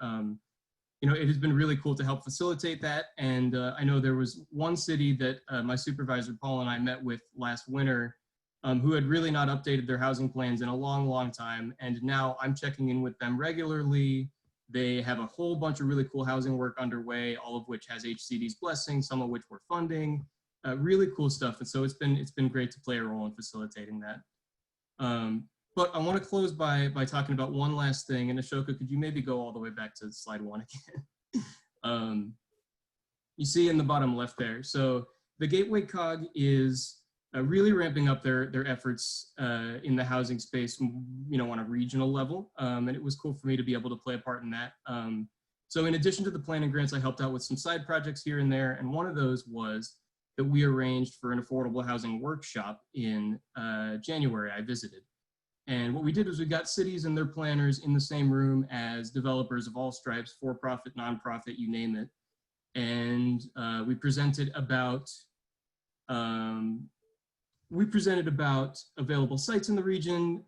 S7: You know, it has been really cool to help facilitate that. And I know there was one city that my supervisor, Paul, and I met with last winter who had really not updated their housing plans in a long, long time. And now I'm checking in with them regularly. They have a whole bunch of really cool housing work underway, all of which has HCD's blessing, some of which we're funding. Really cool stuff. And so it's been great to play a role in facilitating that. But I want to close by talking about one last thing. And Ashoka, could you maybe go all the way back to slide 1 again? You see in the bottom left there. So the Gateway COG is really ramping up their efforts in the housing space, you know, on a regional level. And it was cool for me to be able to play a part in that. So in addition to the planning grants, I helped out with some side projects here and there. And one of those was that we arranged for an affordable housing workshop in January. I visited. And what we did was we got cities and their planners in the same room as developers of all stripes, for-profit, nonprofit, you name it. And we presented about available sites in the region.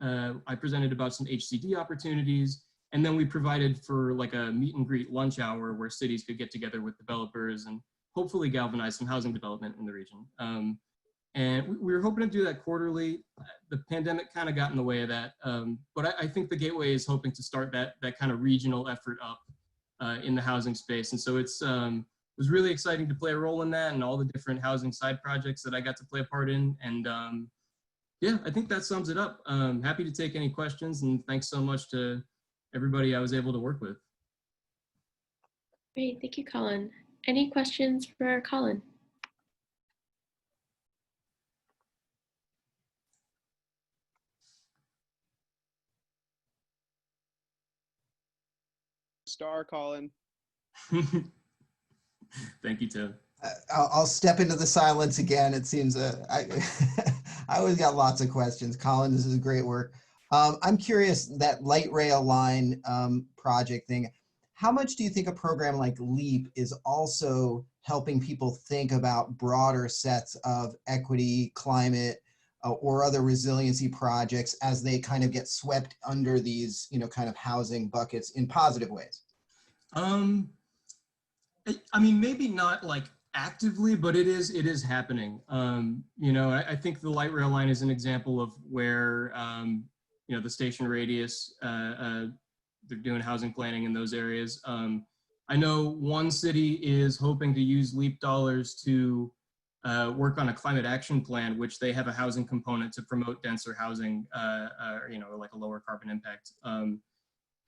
S7: I presented about some HCD opportunities. And then we provided for like a meet and greet lunch hour where cities could get together with developers and hopefully galvanize some housing development in the region. And we were hoping to do that quarterly. The pandemic kind of got in the way of that. But I think the Gateway is hoping to start that kind of regional effort up in the housing space. And so it was really exciting to play a role in that and all the different housing side projects that I got to play a part in. And yeah, I think that sums it up. Happy to take any questions, and thanks so much to everybody I was able to work with.
S1: Great, thank you, Colin. Any questions for Colin?
S8: Star, Colin.
S7: Thank you, Tim.
S3: I'll step into the silence again. It seems I always got lots of questions. Colin, this is great work. I'm curious, that light rail line project thing, how much do you think a program like LEAP is also helping people think about broader sets of equity, climate, or other resiliency projects as they kind of get swept under these, you know, kind of housing buckets in positive ways?
S7: I mean, maybe not like actively, but it is happening. You know, I think the light rail line is an example of where, you know, the station radius, they're doing housing planning in those areas. I know one city is hoping to use LEAP dollars to work on a climate action plan, which they have a housing component to promote denser housing, you know, like a lower carbon impact.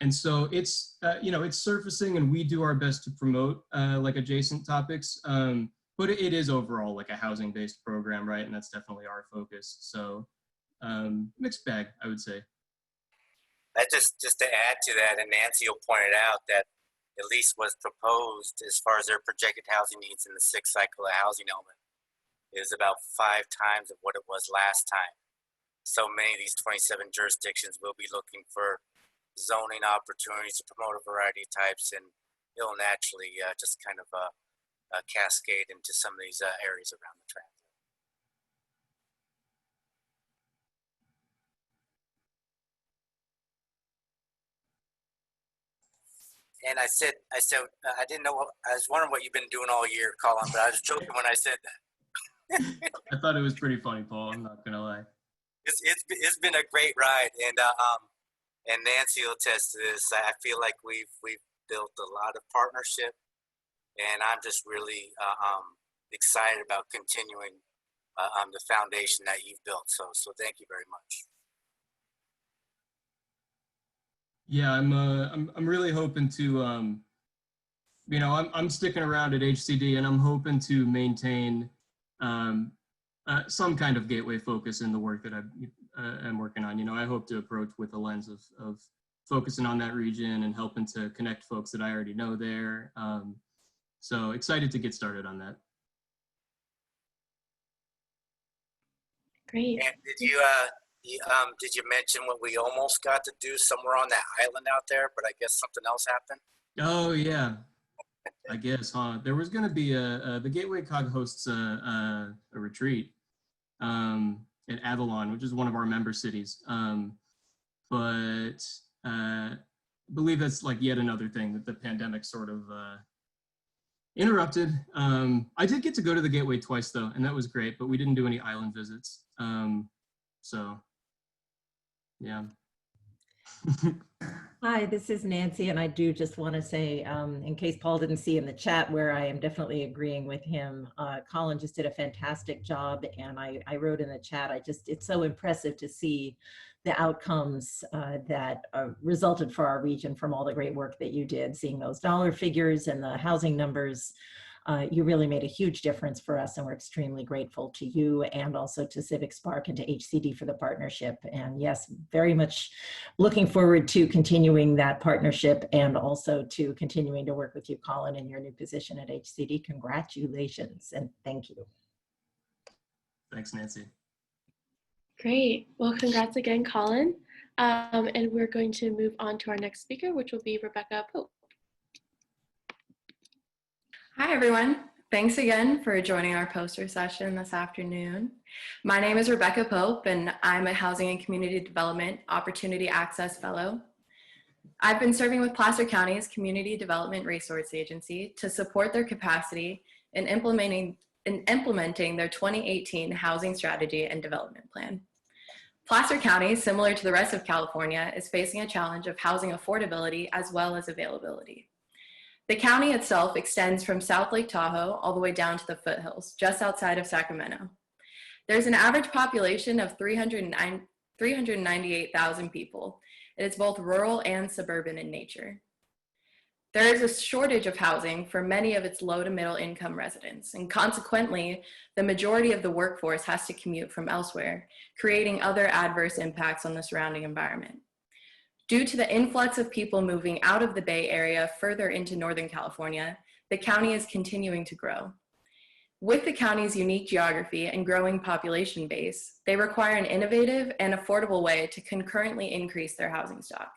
S7: And so it's, you know, it's surfacing, and we do our best to promote like adjacent topics, but it is overall like a housing-based program, right? And that's definitely our focus. So mixed bag, I would say.
S9: Just to add to that, and Nancy will point it out, that at least what's proposed as far as their projected housing needs in the 6th cycle of housing element is about 5 times of what it was last time. So many of these 27 jurisdictions will be looking for zoning opportunities to promote a variety of types, and it'll naturally just kind of cascade into some of these areas around the transit. And I said, I didn't know. I was wondering what you've been doing all year, Colin, but I was joking when I said that.
S7: I thought it was pretty funny, Paul. I'm not gonna lie.
S9: It's been a great ride, and Nancy will attest to this. I feel like we've built a lot of partnership, and I'm just really excited about continuing the foundation that you've built. So thank you very much.
S7: Yeah, I'm really hoping to, you know, I'm sticking around at HCD, and I'm hoping to maintain some kind of gateway focus in the work that I'm working on. You know, I hope to approach with a lens of focusing on that region and helping to connect folks that I already know there. So excited to get started on that.
S1: Great.
S9: And did you mention what we almost got to do somewhere on that island out there, but I guess something else happened?
S7: Oh yeah, I guess, huh? There was going to be the Gateway COG hosts a retreat at Avalon, which is one of our member cities. But I believe that's like yet another thing that the pandemic sort of interrupted. I did get to go to the Gateway twice though, and that was great, but we didn't do any island visits. So yeah.
S8: Hi, this is Nancy, and I do just want to say, in case Paul didn't see in the chat where I am definitely agreeing with him, Colin just did a fantastic job, and I wrote in the chat, it's so impressive to see the outcomes that resulted for our region from all the great work that you did, seeing those dollar figures and the housing numbers. You really made a huge difference for us, and we're extremely grateful to you and also to CivicSpark and to HCD for the partnership. And yes, very much looking forward to continuing that partnership and also to continuing to work with you, Colin, in your new position at HCD. Congratulations and thank you.
S7: Thanks, Nancy.
S1: Great. Well, congrats again, Colin. And we're going to move on to our next speaker, which will be Rebecca Pope.
S10: Hi, everyone. Thanks again for joining our poster session this afternoon. My name is Rebecca Pope, and I'm a Housing and Community Development Opportunity Access Fellow. I've been serving with Placer County's Community Development Resource Agency to support their capacity in implementing their 2018 Housing Strategy and Development Plan. Placer County, similar to the rest of California, is facing a challenge of housing affordability as well as availability. The county itself extends from South Lake Tahoe all the way down to the foothills, just outside of Sacramento. There's an average population of 398,000 people. It is both rural and suburban in nature. There is a shortage of housing for many of its low to middle income residents, and consequently, the majority of the workforce has to commute from elsewhere, creating other adverse impacts on the surrounding environment. Due to the influx of people moving out of the Bay Area further into Northern California, the county is continuing to grow. With the county's unique geography and growing population base, they require an innovative and affordable way to concurrently increase their housing stock.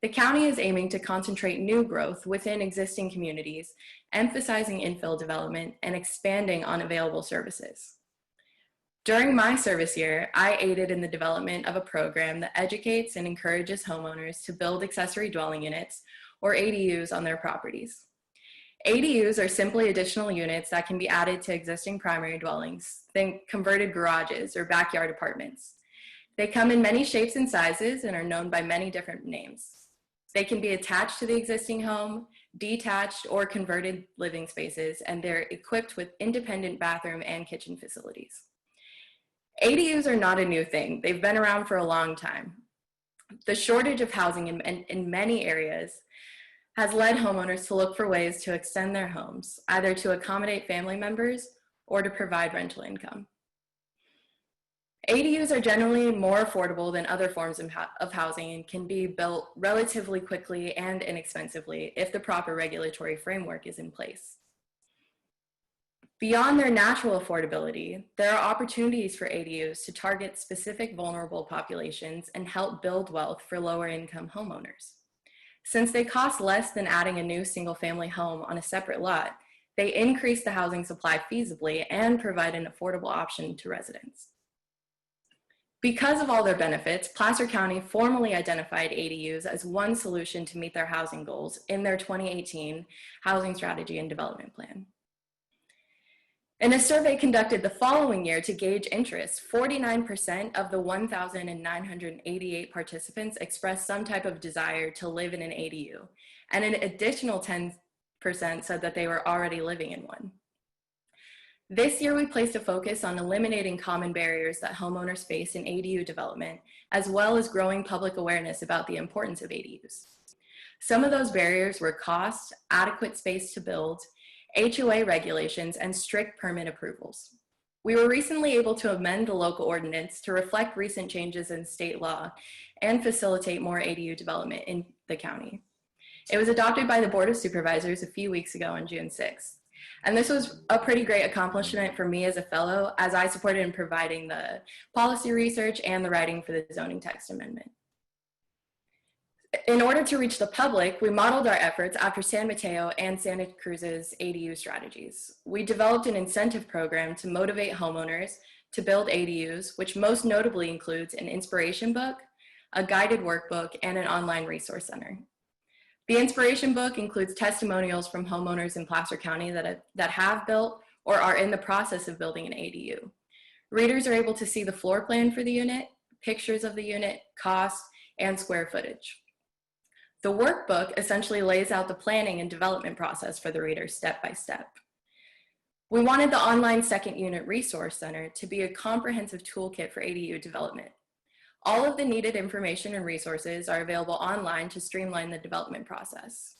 S10: The county is aiming to concentrate new growth within existing communities, emphasizing infill development and expanding on available services. During my service year, I aided in the development of a program that educates and encourages homeowners to build accessory dwelling units, or ADUs, on their properties. ADUs are simply additional units that can be added to existing primary dwellings, think converted garages or backyard apartments. They come in many shapes and sizes and are known by many different names. They can be attached to the existing home, detached, or converted living spaces, and they're equipped with independent bathroom and kitchen facilities. ADUs are not a new thing. They've been around for a long time. The shortage of housing in many areas has led homeowners to look for ways to extend their homes, either to accommodate family members or to provide rental income. ADUs are generally more affordable than other forms of housing and can be built relatively quickly and inexpensively if the proper regulatory framework is in place. Beyond their natural affordability, there are opportunities for ADUs to target specific vulnerable populations and help build wealth for lower income homeowners. Since they cost less than adding a new single family home on a separate lot, they increase the housing supply feasibly and provide an affordable option to residents. Because of all their benefits, Placer County formally identified ADUs as one solution to meet their housing goals in their 2018 Housing Strategy and Development Plan. In a survey conducted the following year to gauge interest, 49% of the 1,988 participants expressed some type of desire to live in an ADU, and an additional 10% said that they were already living in one. This year, we placed a focus on eliminating common barriers that homeowners face in ADU development, as well as growing public awareness about the importance of ADUs. Some of those barriers were cost, adequate space to build, HOA regulations, and strict permit approvals. We were recently able to amend the local ordinance to reflect recent changes in state law and facilitate more ADU development in the county. It was adopted by the Board of Supervisors a few weeks ago on June 6th. And this was a pretty great accomplishment for me as a fellow, as I supported in providing the policy research and the writing for the zoning text amendment. In order to reach the public, we modeled our efforts after San Mateo and Santa Cruz's ADU strategies. We developed an incentive program to motivate homeowners to build ADUs, which most notably includes an inspiration book, a guided workbook, and an online resource center. The inspiration book includes testimonials from homeowners in Placer County that have built or are in the process of building an ADU. Readers are able to see the floor plan for the unit, pictures of the unit, cost, and square footage. The workbook essentially lays out the planning and development process for the reader step by step. We wanted the online second unit resource center to be a comprehensive toolkit for ADU development. All of the needed information and resources are available online to streamline the development process.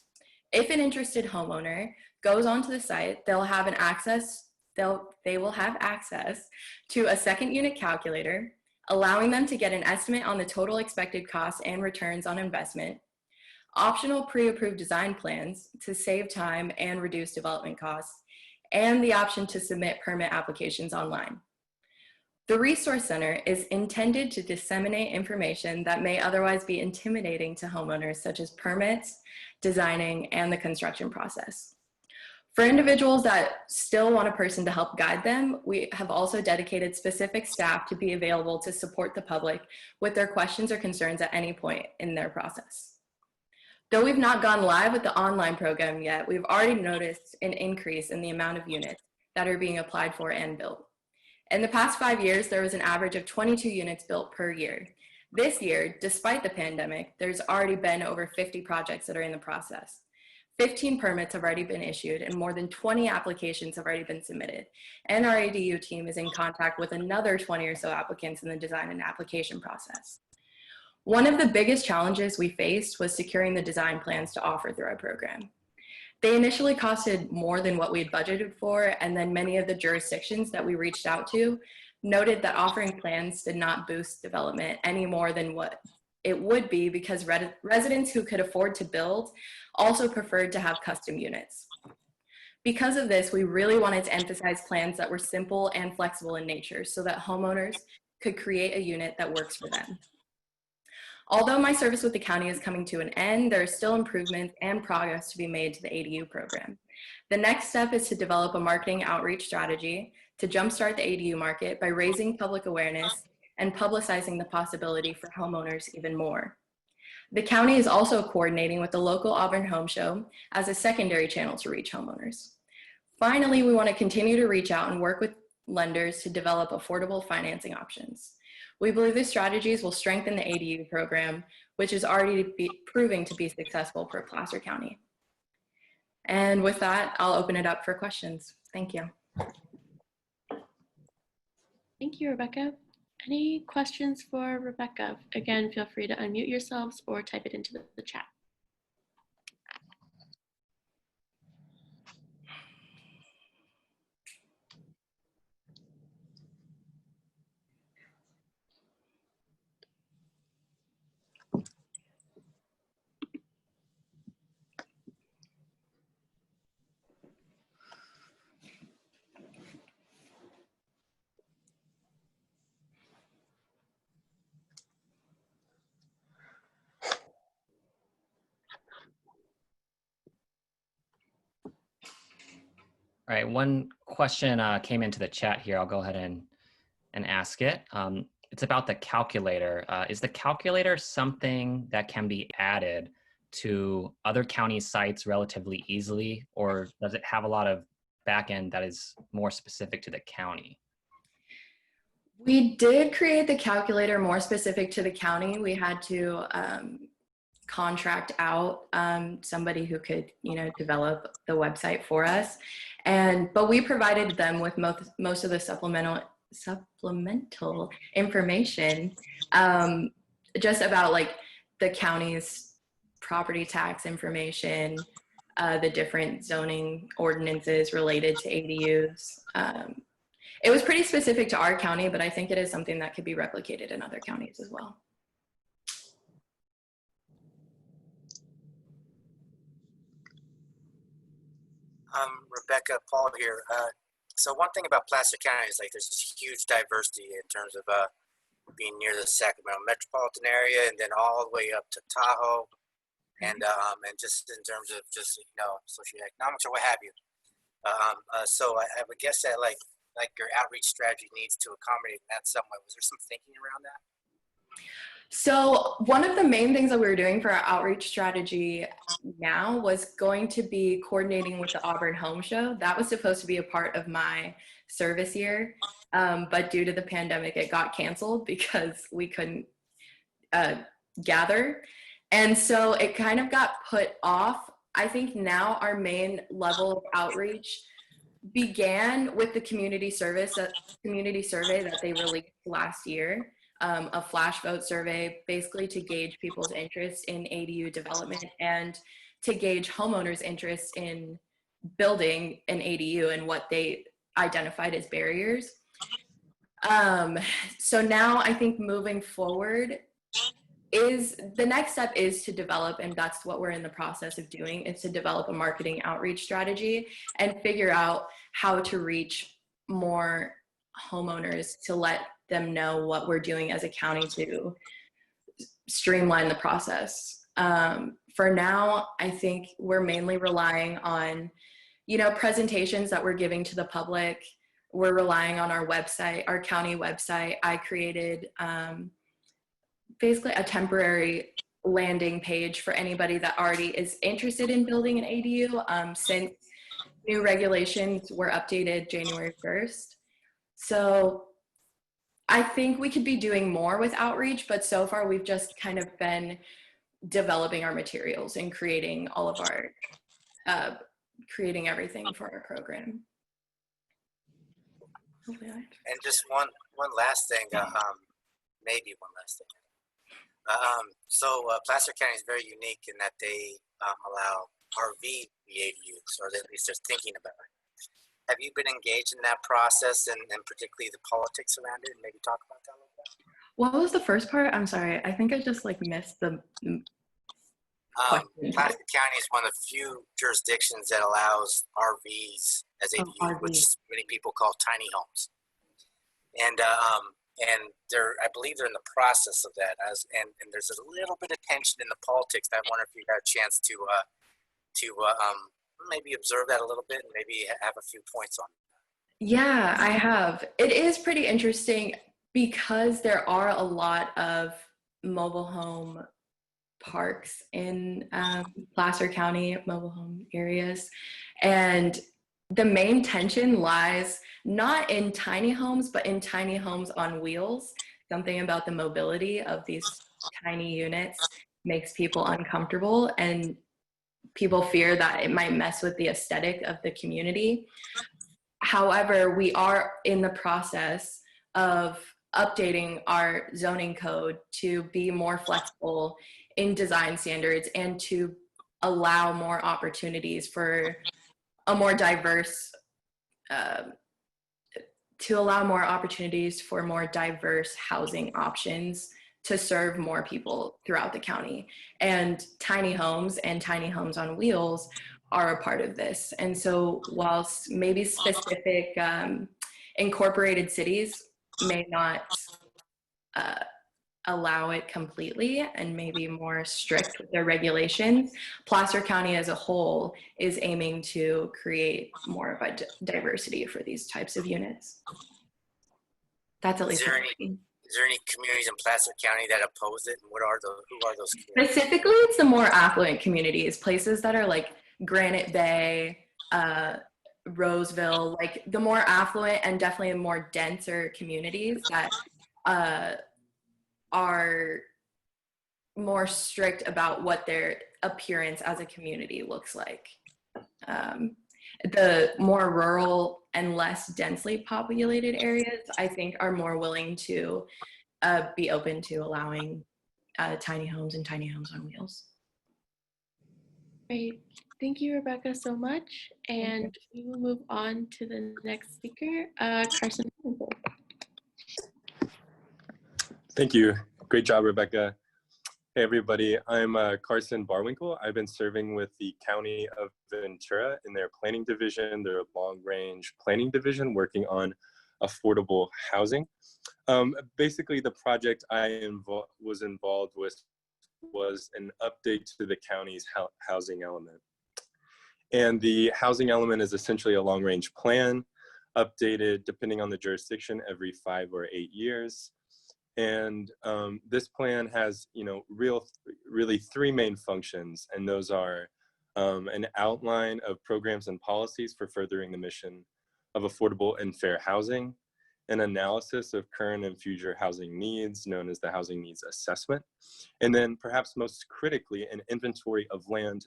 S10: If an interested homeowner goes onto the site, they will have access to a second unit calculator, allowing them to get an estimate on the total expected costs and returns on investment, optional pre-approved design plans to save time and reduce development costs, and the option to submit permit applications online. The Resource Center is intended to disseminate information that may otherwise be intimidating to homeowners, such as permits, designing, and the construction process. For individuals that still want a person to help guide them, we have also dedicated specific staff to be available to support the public with their questions or concerns at any point in their process. Though we've not gone live with the online program yet, we've already noticed an increase in the amount of units that are being applied for and built. In the past 5 years, there was an average of 22 units built per year. This year, despite the pandemic, there's already been over 50 projects that are in the process. 15 permits have already been issued and more than 20 applications have already been submitted. And our ADU team is in contact with another 20 or so applicants in the design and application process. One of the biggest challenges we faced was securing the design plans to offer through our program. They initially costed more than what we had budgeted for, and then many of the jurisdictions that we reached out to noted that offering plans did not boost development any more than what it would be, because residents who could afford to build also preferred to have custom units. Because of this, we really wanted to emphasize plans that were simple and flexible in nature so that homeowners could create a unit that works for them. Although my service with the county is coming to an end, there are still improvements and progress to be made to the ADU program. The next step is to develop a marketing outreach strategy to jumpstart the ADU market by raising public awareness and publicizing the possibility for homeowners even more. The county is also coordinating with the local Auburn Home Show as a secondary channel to reach homeowners. Finally, we want to continue to reach out and work with lenders to develop affordable financing options. We believe these strategies will strengthen the ADU program, which is already proving to be successful for Placer County. And with that, I'll open it up for questions. Thank you.
S1: Thank you, Rebecca. Any questions for Rebecca? Again, feel free to unmute yourselves or type it into the chat.
S4: All right, one question came into the chat here. I'll go ahead and ask it. It's about the calculator. Is the calculator something that can be added to other county sites relatively easily, or does it have a lot of backend that is more specific to the county?
S10: We did create the calculator more specific to the county. We had to contract out somebody who could, develop the website for us. But we provided them with most of the supplemental information just about like the county's property tax information, the different zoning ordinances related to ADUs. It was pretty specific to our county, but I think it is something that could be replicated in other counties as well.
S9: Rebecca, Paul here. So one thing about Placer County is like there's this huge diversity in terms of being near the Sacramento metropolitan area, and then all the way up to Tahoe, and just in terms of just socioeconomics or what have you. So I would guess that like like your outreach strategy needs to accommodate that somewhat. Was there some thinking around that?
S10: So one of the main things that we were doing for our outreach strategy now was going to be coordinating with the Auburn Home Show. That was supposed to be a part of my service year, but due to the pandemic, it got canceled because we couldn't gather. And so it kind of got put off. I think now our main level of outreach began with the community survey that they released last year. A flash vote survey, basically to gauge people's interest in ADU development and to gauge homeowners' interest in building an ADU and what they identified as barriers. So now I think moving forward is the next step is to develop, and that's what we're in the process of doing, is to develop a marketing outreach strategy and figure out how to reach more homeowners to let them know what we're doing as a county to streamline the process. For now, I think we're mainly relying on, presentations that we're giving to the public. We're relying on our website, our county website. I created basically a temporary landing page for anybody that already is interested in building an ADU since new regulations were updated January 1st. So I think we could be doing more with outreach, but so far we've just kind of been developing our materials and creating all of our, creating everything for our program.
S9: And just one last thing, maybe one last thing. So Placer County is very unique in that they allow RV ADUs, or at least they're thinking about it. Have you been engaged in that process and particularly the politics around it, and maybe talk about that a little bit?
S10: What was the first part? I'm sorry. I think I just missed the
S9: Placer County is one of the few jurisdictions that allows RVs as ADUs, which many people call tiny homes. And they're, I believe they're in the process of that, and there's a little bit of tension in the politics. I wonder if you got a chance to maybe observe that a little bit and maybe have a few points on it.
S10: Yeah, I have. It is pretty interesting because there are a lot of mobile home parks in Placer County, mobile home areas. And the main tension lies not in tiny homes, but in tiny homes on wheels. Something about the mobility of these tiny units makes people uncomfortable, and people fear that it might mess with the aesthetic of the community. However, we are in the process of updating our zoning code to be more flexible in design standards and to allow more opportunities for a more diverse, more diverse housing options to serve more people throughout the county. And tiny homes and tiny homes on wheels are a part of this. And so whilst maybe specific incorporated cities may not allow it completely and maybe more strict with their regulations, Placer County as a whole is aiming to create more of a diversity for these types of units. That's at least.
S9: Is there any communities in Placer County that oppose it, and who are those communities?
S10: Specifically, it's the more affluent communities, places that are like Granite Bay, Roseville, like the more affluent and definitely more denser communities that are more strict about what their appearance as a community looks like. The more rural and less densely populated areas, I think, are more willing to be open to allowing tiny homes and tiny homes on wheels.
S1: Great. Thank you, Rebecca, so much. And we will move on to the next speaker, Carson.
S11: Thank you. Great job, Rebecca. Hey, everybody. I'm Carson Barwinkel. I've been serving with the County of Ventura in their planning division, their long-range planning division, working on affordable housing. Basically, the project I was involved with was an update to the county's housing element. And the housing element is essentially a long-range plan updated depending on the jurisdiction every 5 or 8 years. And this plan has, really 3 main functions, and those are an outline of programs and policies for furthering the mission of affordable and fair housing, an analysis of current and future housing needs, known as the Housing Needs Assessment, and then perhaps most critically, an inventory of land,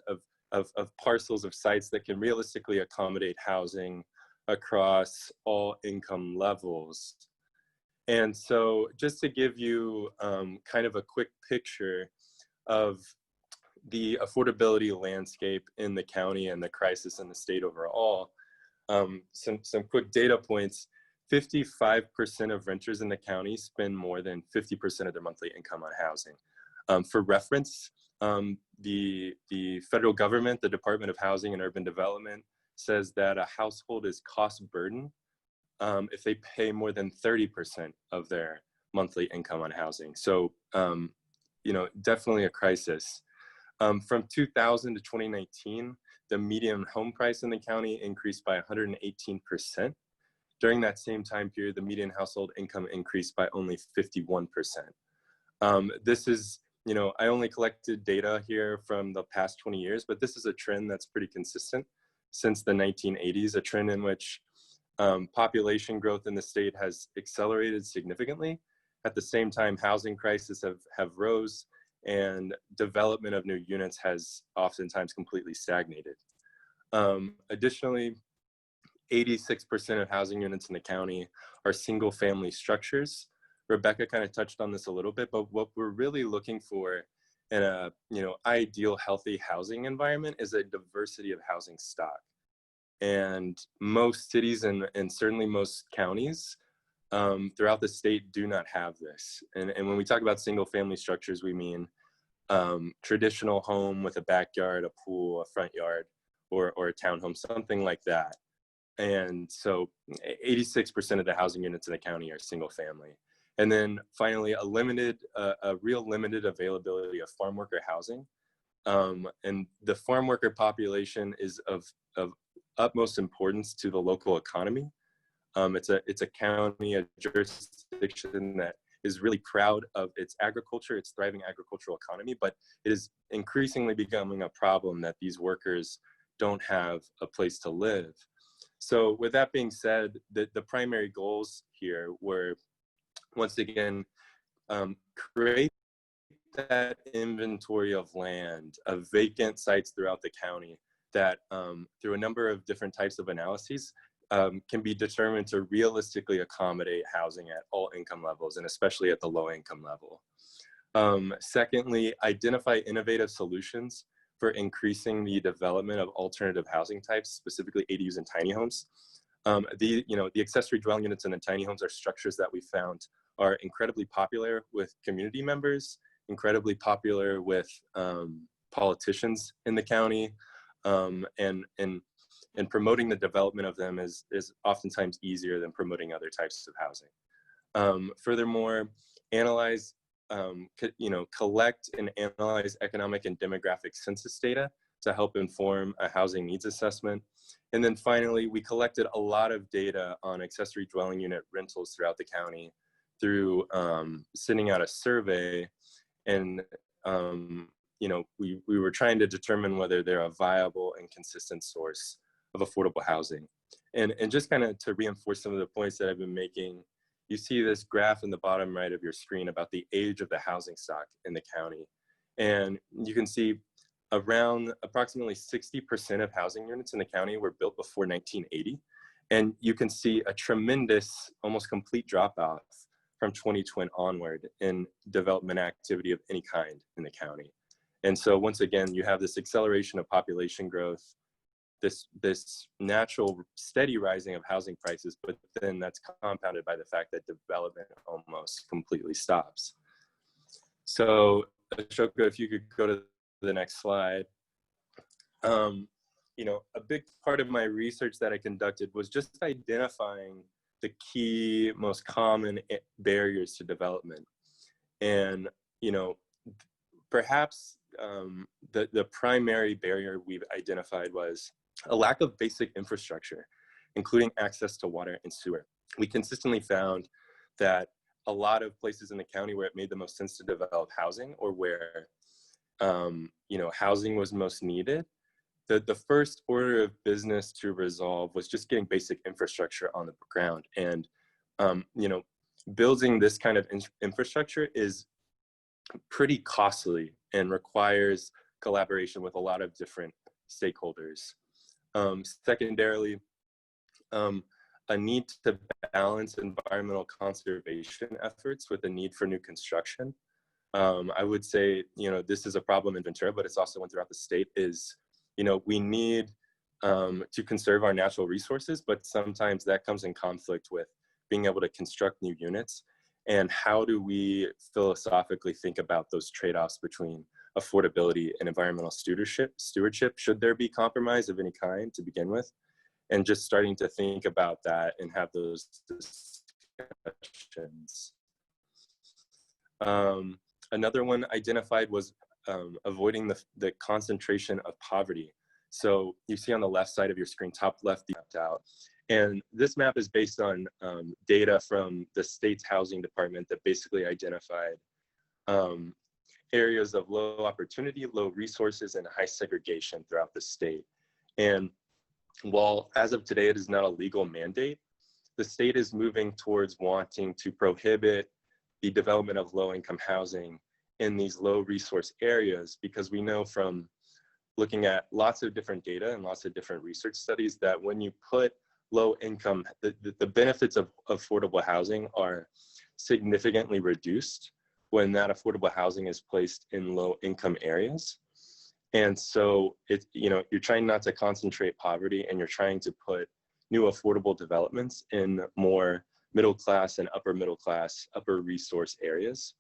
S11: of parcels of sites that can realistically accommodate housing across all income levels. And so just to give you kind of a quick picture of the affordability landscape in the county and the crisis in the state overall, some quick data points. 55% of renters in the county spend more than 50% of their monthly income on housing. For reference, the federal government, the Department of Housing and Urban Development, says that a household is cost burden if they pay more than 30% of their monthly income on housing. So, definitely a crisis. From 2000 to 2019, the median home price in the county increased by 118%. During that same time period, the median household income increased by only 51%. This is, I only collected data here from the past 20 years, but this is a trend that's pretty consistent since the 1980s, a trend in which population growth in the state has accelerated significantly. At the same time, housing prices have rose, and development of new units has oftentimes completely stagnated. Additionally, 86% of housing units in the county are single family structures. Rebecca kind of touched on this a little bit, but what we're really looking for in a ideal healthy housing environment is a diversity of housing stock. And most cities and certainly most counties throughout the state do not have this. And when we talk about single family structures, we mean traditional home with a backyard, a pool, a front yard, or a townhome, something like that. And so 86% of the housing units in the county are single family. And then finally, a real limited availability of farm worker housing. And the farm worker population is of utmost importance to the local economy. It's a county, a jurisdiction that is really proud of its agriculture, its thriving agricultural economy, but it is increasingly becoming a problem that these workers don't have a place to live. So with that being said, the primary goals here were, once again, create that inventory of land, of vacant sites throughout the county that through a number of different types of analyses can be determined to realistically accommodate housing at all income levels, and especially at the low income level. Secondly, identify innovative solutions for increasing the development of alternative housing types, specifically ADUs and tiny homes. The accessory dwelling units and the tiny homes are structures that we found are incredibly popular with community members, incredibly popular with politicians in the county, and promoting the development of them is oftentimes easier than promoting other types of housing. Furthermore, analyze, collect and analyze economic and demographic census data to help inform a housing needs assessment. And then finally, we collected a lot of data on accessory dwelling unit rentals throughout the county through sending out a survey. And we were trying to determine whether they're a viable and consistent source of affordable housing. And just kind of to reinforce some of the points that I've been making, you see this graph in the bottom right of your screen about the age of the housing stock in the county. And you can see around approximately 60% of housing units in the county were built before 1980. And you can see a tremendous, almost complete drop off from 2020 onward in development activity of any kind in the county. And so once again, you have this acceleration of population growth, this natural steady rising of housing prices, but then that's compounded by the fact that development almost completely stops. So Ashoka, if you could go to the next slide. A big part of my research that I conducted was just identifying the key, most common barriers to development. And, perhaps the primary barrier we've identified was a lack of basic infrastructure. including access to water and sewer. We consistently found that a lot of places in the county where it made the most sense to develop housing, or where housing was most needed, the first order of business to resolve was just getting basic infrastructure on the ground. And building this kind of infrastructure is pretty costly and requires collaboration with a lot of different stakeholders. Secondarily, a need to balance environmental conservation efforts with the need for new construction. I would say, this is a problem in Ventura, but it's also one throughout the state, is, we need to conserve our natural resources, but sometimes that comes in conflict with being able to construct new units. And how do we philosophically think about those trade-offs between affordability and environmental stewardship? Should there be compromise of any kind to begin with? And just starting to think about that and have those discussions. Another one identified was avoiding the concentration of poverty. So you see on the left side of your screen, top left, mapped out. And this map is based on data from the state's housing department that basically identified areas of low opportunity, low resources, and high segregation throughout the state. And while as of today it is not a legal mandate, the state is moving towards wanting to prohibit the development of low-income housing in these low resource areas, because we know from looking at lots of different data and lots of different research studies that when you put low income, the benefits of affordable housing are significantly reduced when that affordable housing is placed in low income areas. And so you're trying not to concentrate poverty, and you're trying to put new affordable developments in more middle class and upper middle class, upper resource areas.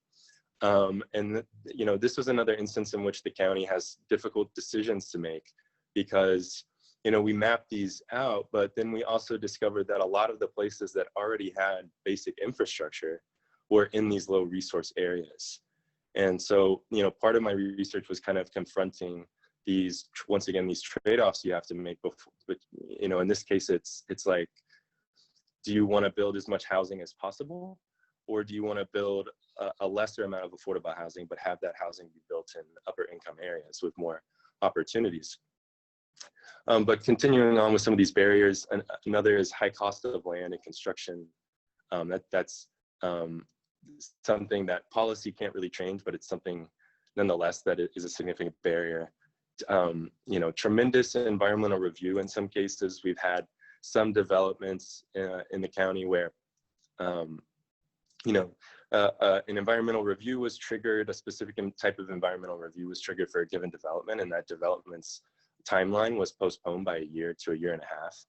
S11: This was another instance in which the county has difficult decisions to make, because we mapped these out, but then we also discovered that a lot of the places that already had basic infrastructure were in these low resource areas. And so, part of my research was kind of confronting these, once again, these trade-offs you have to make before, but, in this case, it's like, do you want to build as much housing as possible? Or do you want to build a lesser amount of affordable housing, but have that housing be built in upper income areas with more opportunities? But continuing on with some of these barriers, another is high cost of land and construction. That's something that policy can't really change, but it's something nonetheless that is a significant barrier. Tremendous environmental review in some cases. We've had some developments in the county where an environmental review was triggered, a specific type of environmental review was triggered for a given development, and that development's timeline was postponed by a year to a year and a half.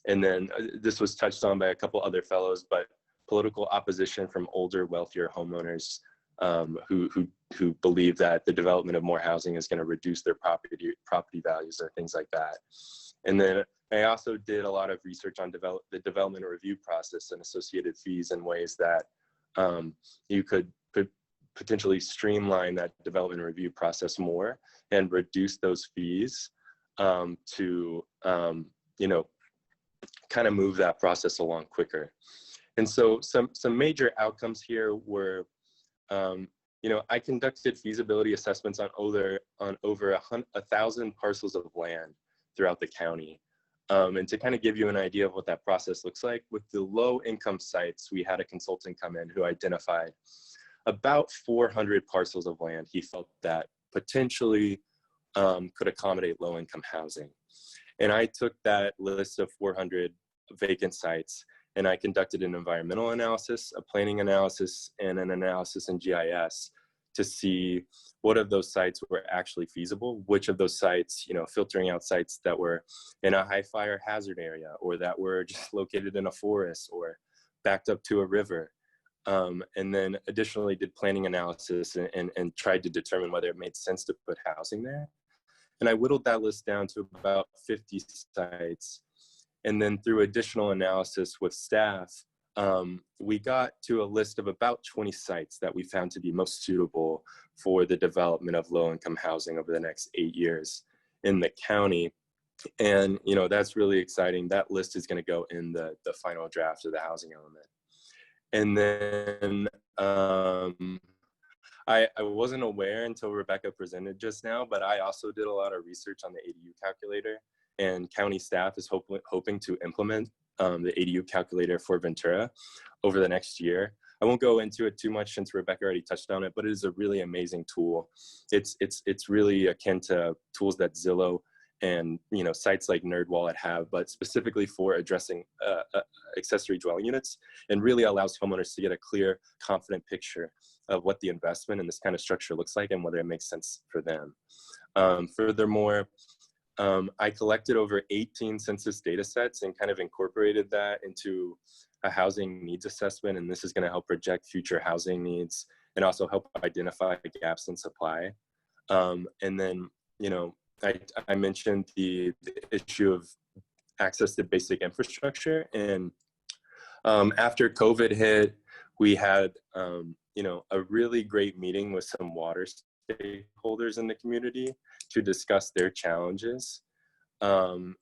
S11: And then this was touched on by a couple other fellows, but political opposition from older, wealthier homeowners who believe that the development of more housing is going to reduce their property values or things like that. And then I also did a lot of research on the development review process and associated fees in ways that you could potentially streamline that development review process more and reduce those fees to kind of move that process along quicker. And so some major outcomes here were, I conducted feasibility assessments on over 1,000 parcels of land throughout the county. And to kind of give you an idea of what that process looks like, with the low income sites, we had a consultant come in who identified about 400 parcels of land he felt that potentially could accommodate low income housing. And I took that list of 400 vacant sites and I conducted an environmental analysis, a planning analysis, and an analysis in GIS to see what of those sites were actually feasible, which of those sites, filtering out sites that were in a high fire hazard area or that were just located in a forest or backed up to a river. And then additionally did planning analysis and tried to determine whether it made sense to put housing there. And I whittled that list down to about 50 sites. And then through additional analysis with staff, we got to a list of about 20 sites that we found to be most suitable for the development of low-income housing over the next 8 years in the county. And, that's really exciting. That list is going to go in the final draft of the housing element. And then I wasn't aware until Rebecca presented just now, but I also did a lot of research on the ADU calculator, and county staff is hoping to implement the ADU calculator for Ventura over the next year. I won't go into it too much since Rebecca already touched on it, but it is a really amazing tool. It's really akin to tools that Zillow and sites like NerdWallet have, but specifically for addressing accessory dwelling units, and really allows homeowners to get a clear, confident picture of what the investment in this kind of structure looks like and whether it makes sense for them. Furthermore, I collected over 18 census data sets and kind of incorporated that into a housing needs assessment, and this is going to help project future housing needs and also help identify gaps in supply. And then, I mentioned the issue of access to basic infrastructure, and after COVID hit, we had a really great meeting with some water stakeholders in the community to discuss their challenges of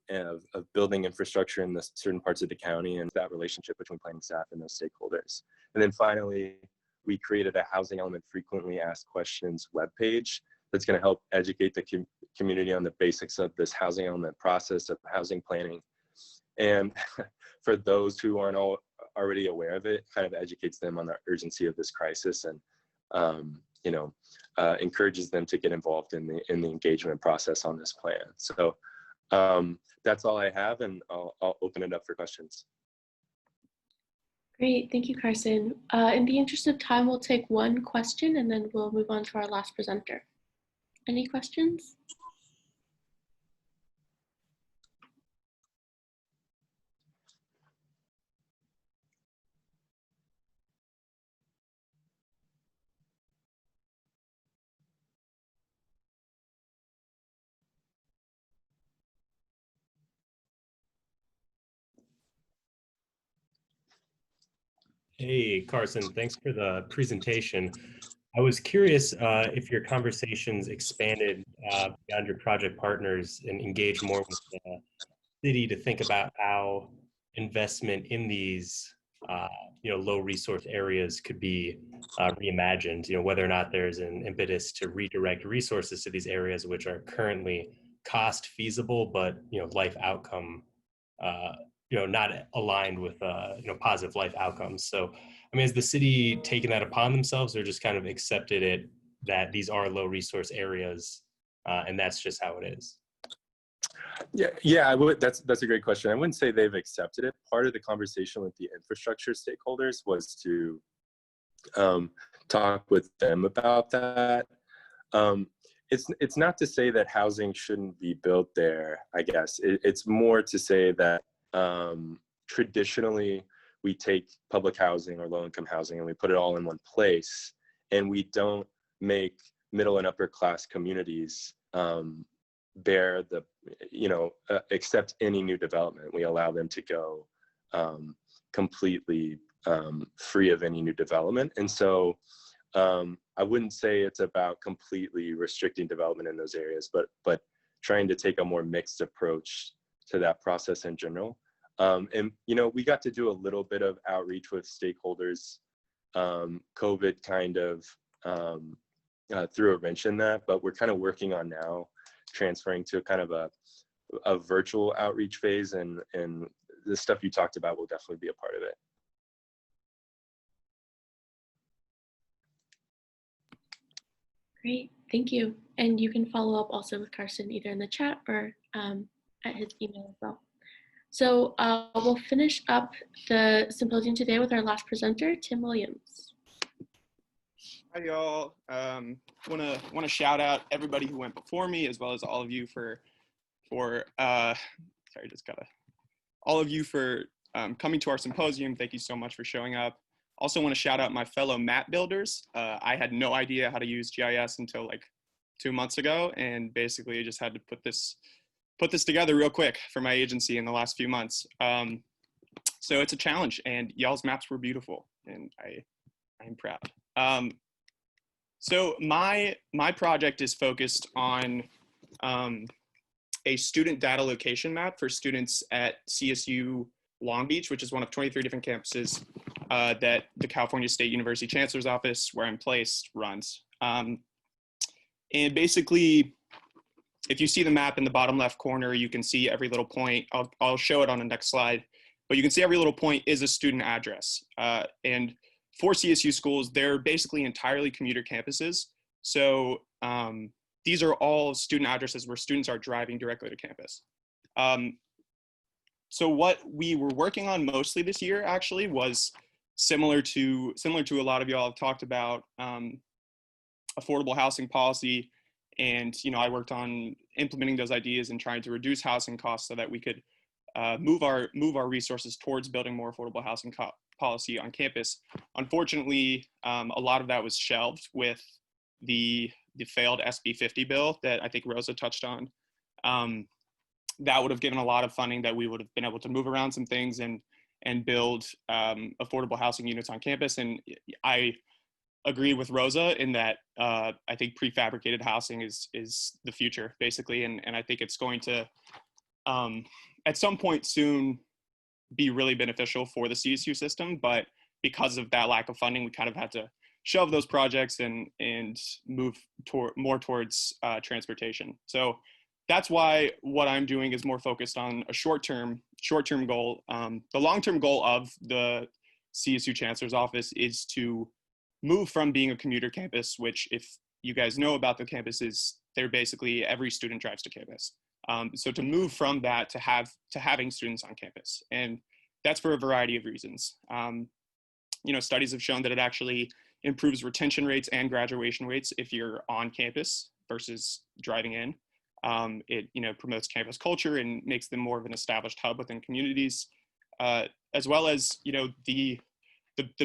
S11: building infrastructure in the certain parts of the county, and that relationship between planning staff and those stakeholders. And then finally, we created a housing element frequently asked questions webpage that's going to help educate the community on the basics of this housing element process of housing planning. And for those who aren't already aware of it, kind of educates them on the urgency of this crisis, and encourages them to get involved in the engagement process on this plan. So that's all I have, and I'll open it up for questions.
S1: Great, thank you, Carson. In the interest of time, we'll take one question and then we'll move on to our last presenter. Any questions?
S12: Hey, Carson, thanks for the presentation. I was curious if your conversations expanded beyond your project partners and engaged more with the city to think about how investment in these low resource areas could be reimagined, whether or not there's an impetus to redirect resources to these areas which are currently cost feasible, but life outcome not aligned with positive life outcomes. So I mean, has the city taken that upon themselves, or just kind of accepted it that these are low resource areas and that's just how it is?
S11: Yeah, I would. That's a great question. I wouldn't say they've accepted it. Part of the conversation with the infrastructure stakeholders was to talk with them about that. It's not to say that housing shouldn't be built there, I guess. It's more to say that traditionally we take public housing or low-income housing and we put it all in one place, and we don't make middle and upper class communities bear the, accept any new development. We allow them to go completely free of any new development. And so I wouldn't say it's about completely restricting development in those areas, but trying to take a more mixed approach to that process in general. And we got to do a little bit of outreach with stakeholders. COVID kind of threw a wrench in that, but we're kind of working on now transferring to kind of a virtual outreach phase, and the stuff you talked about will definitely be a part of it.
S1: Great, thank you. And you can follow up also with Carson either in the chat or at his email as well. So we'll finish up the symposium today with our last presenter, Tim Williams.
S13: Hi y'all. Want to shout out everybody who went before me, as well as all of you for coming to our symposium. Thank you so much for showing up. Also want to shout out my fellow map builders. I had no idea how to use GIS until like 2 months ago, and basically I just had to put this together real quick for my agency in the last few months. So it's a challenge, and y'all's maps were beautiful, and I'm proud. So my project is focused on a student data location map for students at CSU Long Beach, which is one of 23 different campuses that the California State University Chancellor's Office, where I'm placed, runs. And basically, if you see the map in the bottom left corner, you can see every little point. I'll show it on the next slide, but you can see every little point is a student address. And for CSU schools, they're basically entirely commuter campuses. So these are all student addresses where students are driving directly to campus. So what we were working on mostly this year actually was similar to a lot of y'all have talked about, affordable housing policy. And, you know, I worked on implementing those ideas and trying to reduce housing costs so that we could move our resources towards building more affordable housing policy on campus. Unfortunately, a lot of that was shelved with the failed SB 50 bill that I think Rosa touched on. That would have given a lot of funding that we would have been able to move around some things and build affordable housing units on campus. And I agree with Rosa in that I think prefabricated housing is the future, basically. And I think it's going to, at some point soon, be really beneficial for the CSU system. But because of that lack of funding, we kind of had to shelve those projects and move more towards transportation. So that's why what I'm doing is more focused on a short-term goal. The long-term goal of the CSU Chancellor's Office is to move from being a commuter campus, which if you guys know about the campuses, they're basically every student drives to campus. So to move from that to having students on campus. And that's for a variety of reasons. You know, studies have shown that it actually improves retention rates and graduation rates if you're on campus versus driving in. It, you know, promotes campus culture and makes them more of an established hub within communities, as well as, you know, the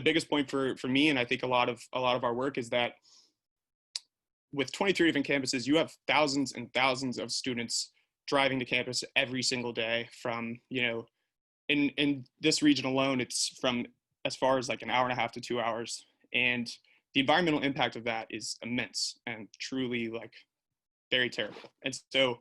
S13: biggest point for me, and I think a lot of our work, is that with 23 different campuses, you have thousands and thousands of students driving to campus every single day from, you know, in this region alone, it's from as far as like an hour and a half to 2 hours. And the environmental impact of that is immense and truly like very terrible. And so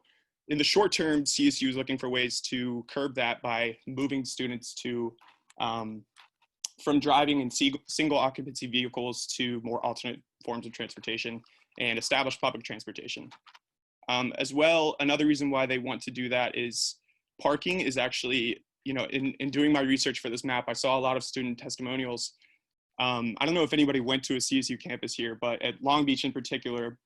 S13: in the short term, CSU is looking for ways to curb that by moving students to from driving in single occupancy vehicles to more alternate forms of transportation and established public transportation. As well, another reason why they want to do that is parking is actually, you know, in doing my research for this map, I saw a lot of student testimonials. I don't know if anybody went to a CSU campus here, but at Long Beach in particular,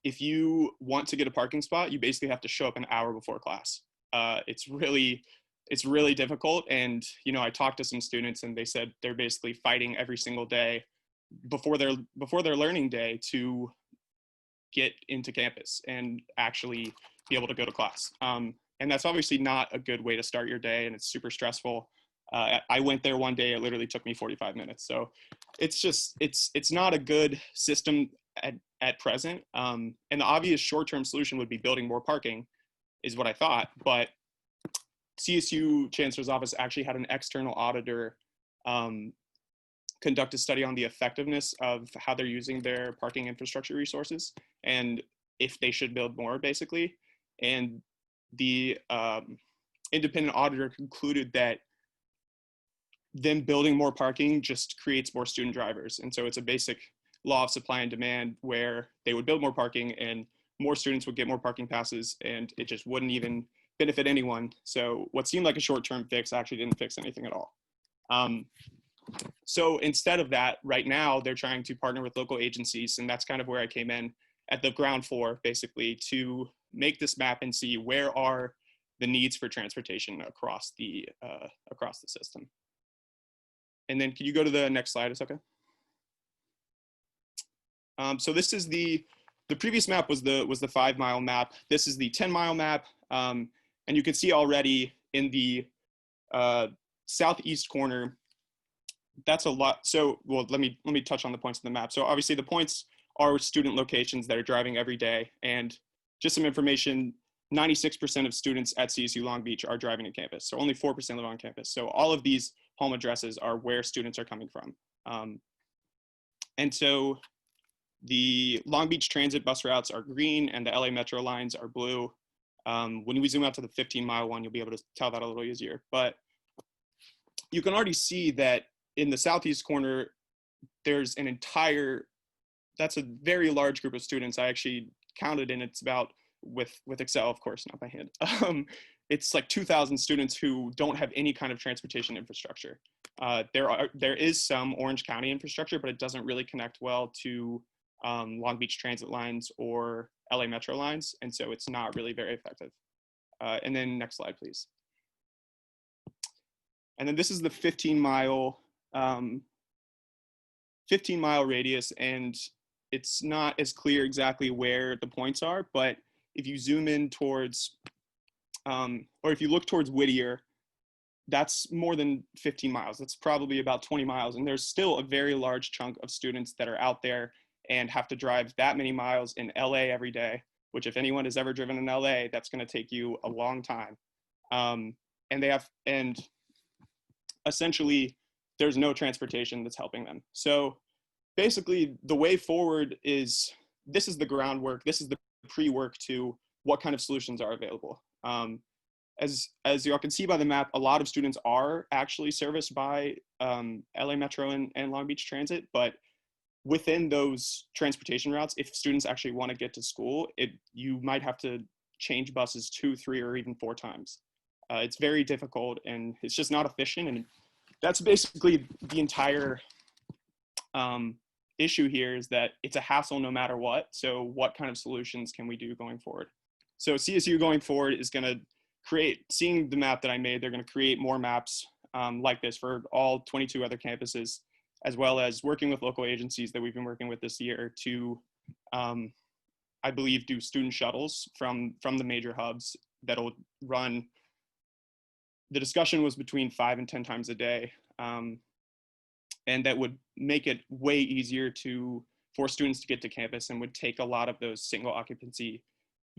S13: if you want to get a parking spot, you basically have to show up an hour before class. It's really difficult. And, you know, I talked to some students and they said they're basically fighting every single day before their learning day to get into campus and actually be able to go to class. And that's obviously not a good way to start your day, and it's super stressful. I went there one day, it literally took me 45 minutes. So it's just, it's not a good system at present. And the obvious short-term solution would be building more parking, is what I thought. But CSU Chancellor's Office actually had an external auditor conduct a study on the effectiveness of how they're using their parking infrastructure resources and if they should build more, basically. And the independent auditor concluded that them building more parking just creates more student drivers. And so it's a basic law of supply and demand where they would build more parking and more students would get more parking passes, and it just wouldn't even benefit anyone. So what seemed like a short-term fix actually didn't fix anything at all. So instead of that, right now, they're trying to partner with local agencies, and that's kind of where I came in at the ground floor, basically, to make this map and see where are the needs for transportation across the system. And then can you go to the next slide, it's okay? So this is the previous map was the 5-mile map. This is the 10-mile map. And you can see already in the southeast corner, that's a lot. So, well, let me touch on the points of the map. So obviously the points are student locations that are driving every day. And just some information, 96% of students at CSU Long Beach are driving to campus. So only 4% live on campus. So all of these home addresses are where students are coming from. And so the Long Beach transit bus routes are green and the LA Metro lines are blue. When we zoom out to the 15-mile one, you'll be able to tell that a little easier. But you can already see that in the southeast corner, there's an entire, that's a very large group of students. I actually counted, and it's about, with Excel, of course, not by hand. It's like 2,000 students who don't have any kind of transportation infrastructure. There is some Orange County infrastructure, but it doesn't really connect well to Long Beach transit lines or LA Metro lines, and so it's not really very effective. And then next slide, please. And then this is the 15-mile radius, and it's not as clear exactly where the points are, but if you zoom in towards, or if you look towards Whittier, that's more than 15 miles. That's probably about 20 miles. And there's still a very large chunk of students that are out there and have to drive that many miles in LA every day, which if anyone has ever driven in LA, that's gonna take you a long time. And essentially there's no transportation that's helping them. So basically the way forward is, this is the groundwork, this is the pre-work to what kind of solutions are available. As y'all can see by the map, a lot of students are actually serviced by LA Metro and Long Beach Transit, but within those transportation routes, if students actually want to get to school, you might have to change buses 2, 3, or even 4 times. It's very difficult, and it's just not efficient, and that's basically the entire issue here, is that it's a hassle no matter what. So what kind of solutions can we do going forward? So CSU going forward is going to create, seeing the map that I made, they're going to create more maps like this for all 22 other campuses, as well as working with local agencies that we've been working with this year to, I believe, do student shuttles from the major hubs that'll run. The discussion was between 5 and 10 times a day. And that would make it way easier for students to get to campus, and would take a lot of those single occupancy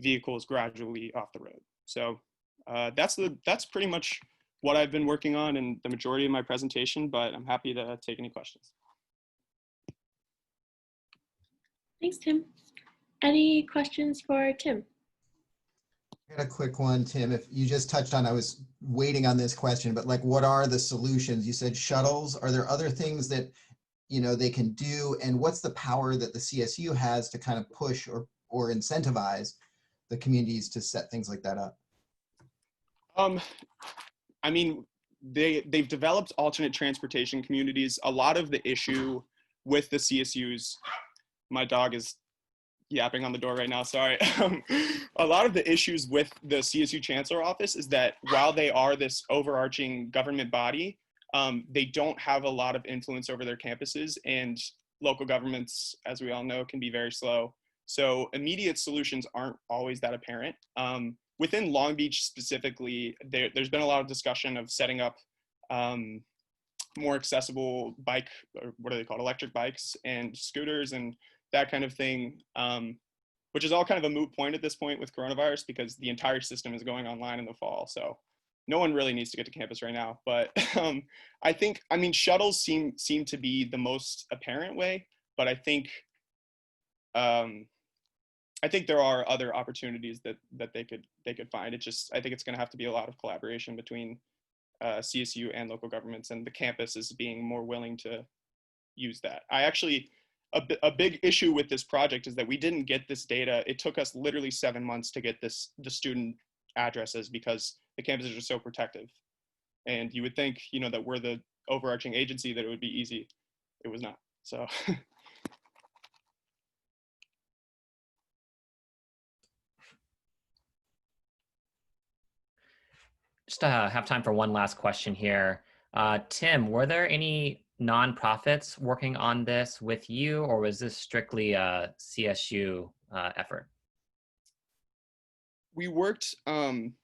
S13: vehicles gradually off the road. So that's pretty much what I've been working on in the majority of my presentation, but I'm happy to take any questions.
S1: Thanks, Tim. Any questions for Tim?
S3: I got a quick one, Tim. If you just touched on, I was waiting on this question, but like, what are the solutions? You said shuttles. Are there other things that, you know, they can do? And what's the power that the CSU has to kind of push or incentivize the communities to set things like that up?
S13: I mean, they've developed alternate transportation communities. A lot of the issue with the CSUs, my dog is yapping on the door right now, sorry. A lot of the issues with the CSU Chancellor office is that while they are this overarching government body, they don't have a lot of influence over their campuses, and local governments, as we all know, can be very slow. So immediate solutions aren't always that apparent. Within Long Beach specifically, there's been a lot of discussion of setting up more accessible bike, or what are they called, electric bikes and scooters and that kind of thing, which is all kind of a moot point at this point with coronavirus, because the entire system is going online in the fall. So no one really needs to get to campus right now. But I mean, shuttles seem to be the most apparent way, but I think there are other opportunities that they could find. I think it's going to have to be a lot of collaboration between CSU and local governments, and the campus is being more willing to use that. A big issue with this project is that we didn't get this data. It took us literally 7 months to get the student addresses, because the campuses are so protective. And you would think, you know, that we're the overarching agency, that it would be easy. It was not. So.
S4: Just have time for one last question here. Tim, were there any nonprofits working on this with you, or was this strictly a CSU effort?
S13: We worked in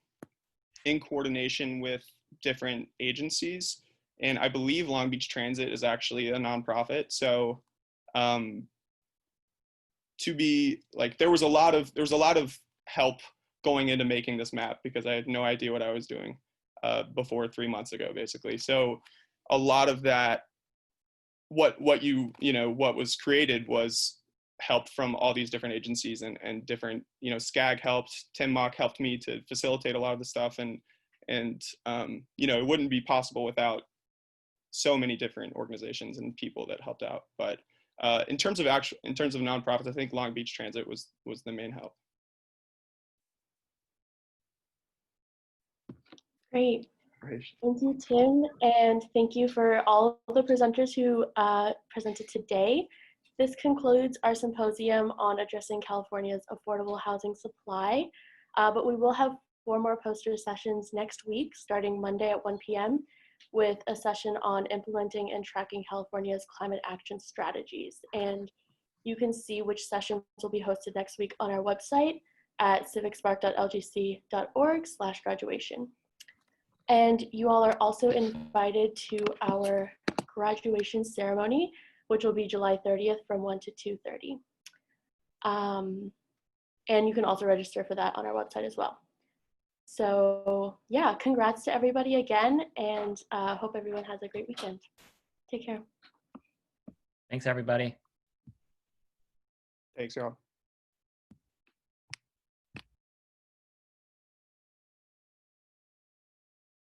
S13: coordination with different agencies, and I believe Long Beach Transit is actually a nonprofit. So to be like, there was a lot of help going into making this map, because I had no idea what I was doing before 3 months ago, basically. So a lot of that, what was created was help from all these different agencies and different, you know, SCAG helped, Tim Mock helped me to facilitate a lot of the stuff. And you know, it wouldn't be possible without so many different organizations and people that helped out. But in terms of nonprofits, I think Long Beach Transit was the main help.
S1: Great. Thank you, Tim, and thank you for all of the presenters who presented today. This concludes our symposium on addressing California's affordable housing supply, but we will have 4 more poster sessions next week, starting Monday at 1 p.m. with a session on implementing and tracking California's climate action strategies. And you can see which sessions will be hosted next week on our website at civicspark.lgc.org/graduation. And you all are also invited to our graduation ceremony, which will be July 30th from 1 to 2:30. And you can also register for that on our website as well. So yeah, congrats to everybody again, and hope everyone has a great weekend. Take care.
S4: Thanks, everybody.
S13: Thanks, y'all.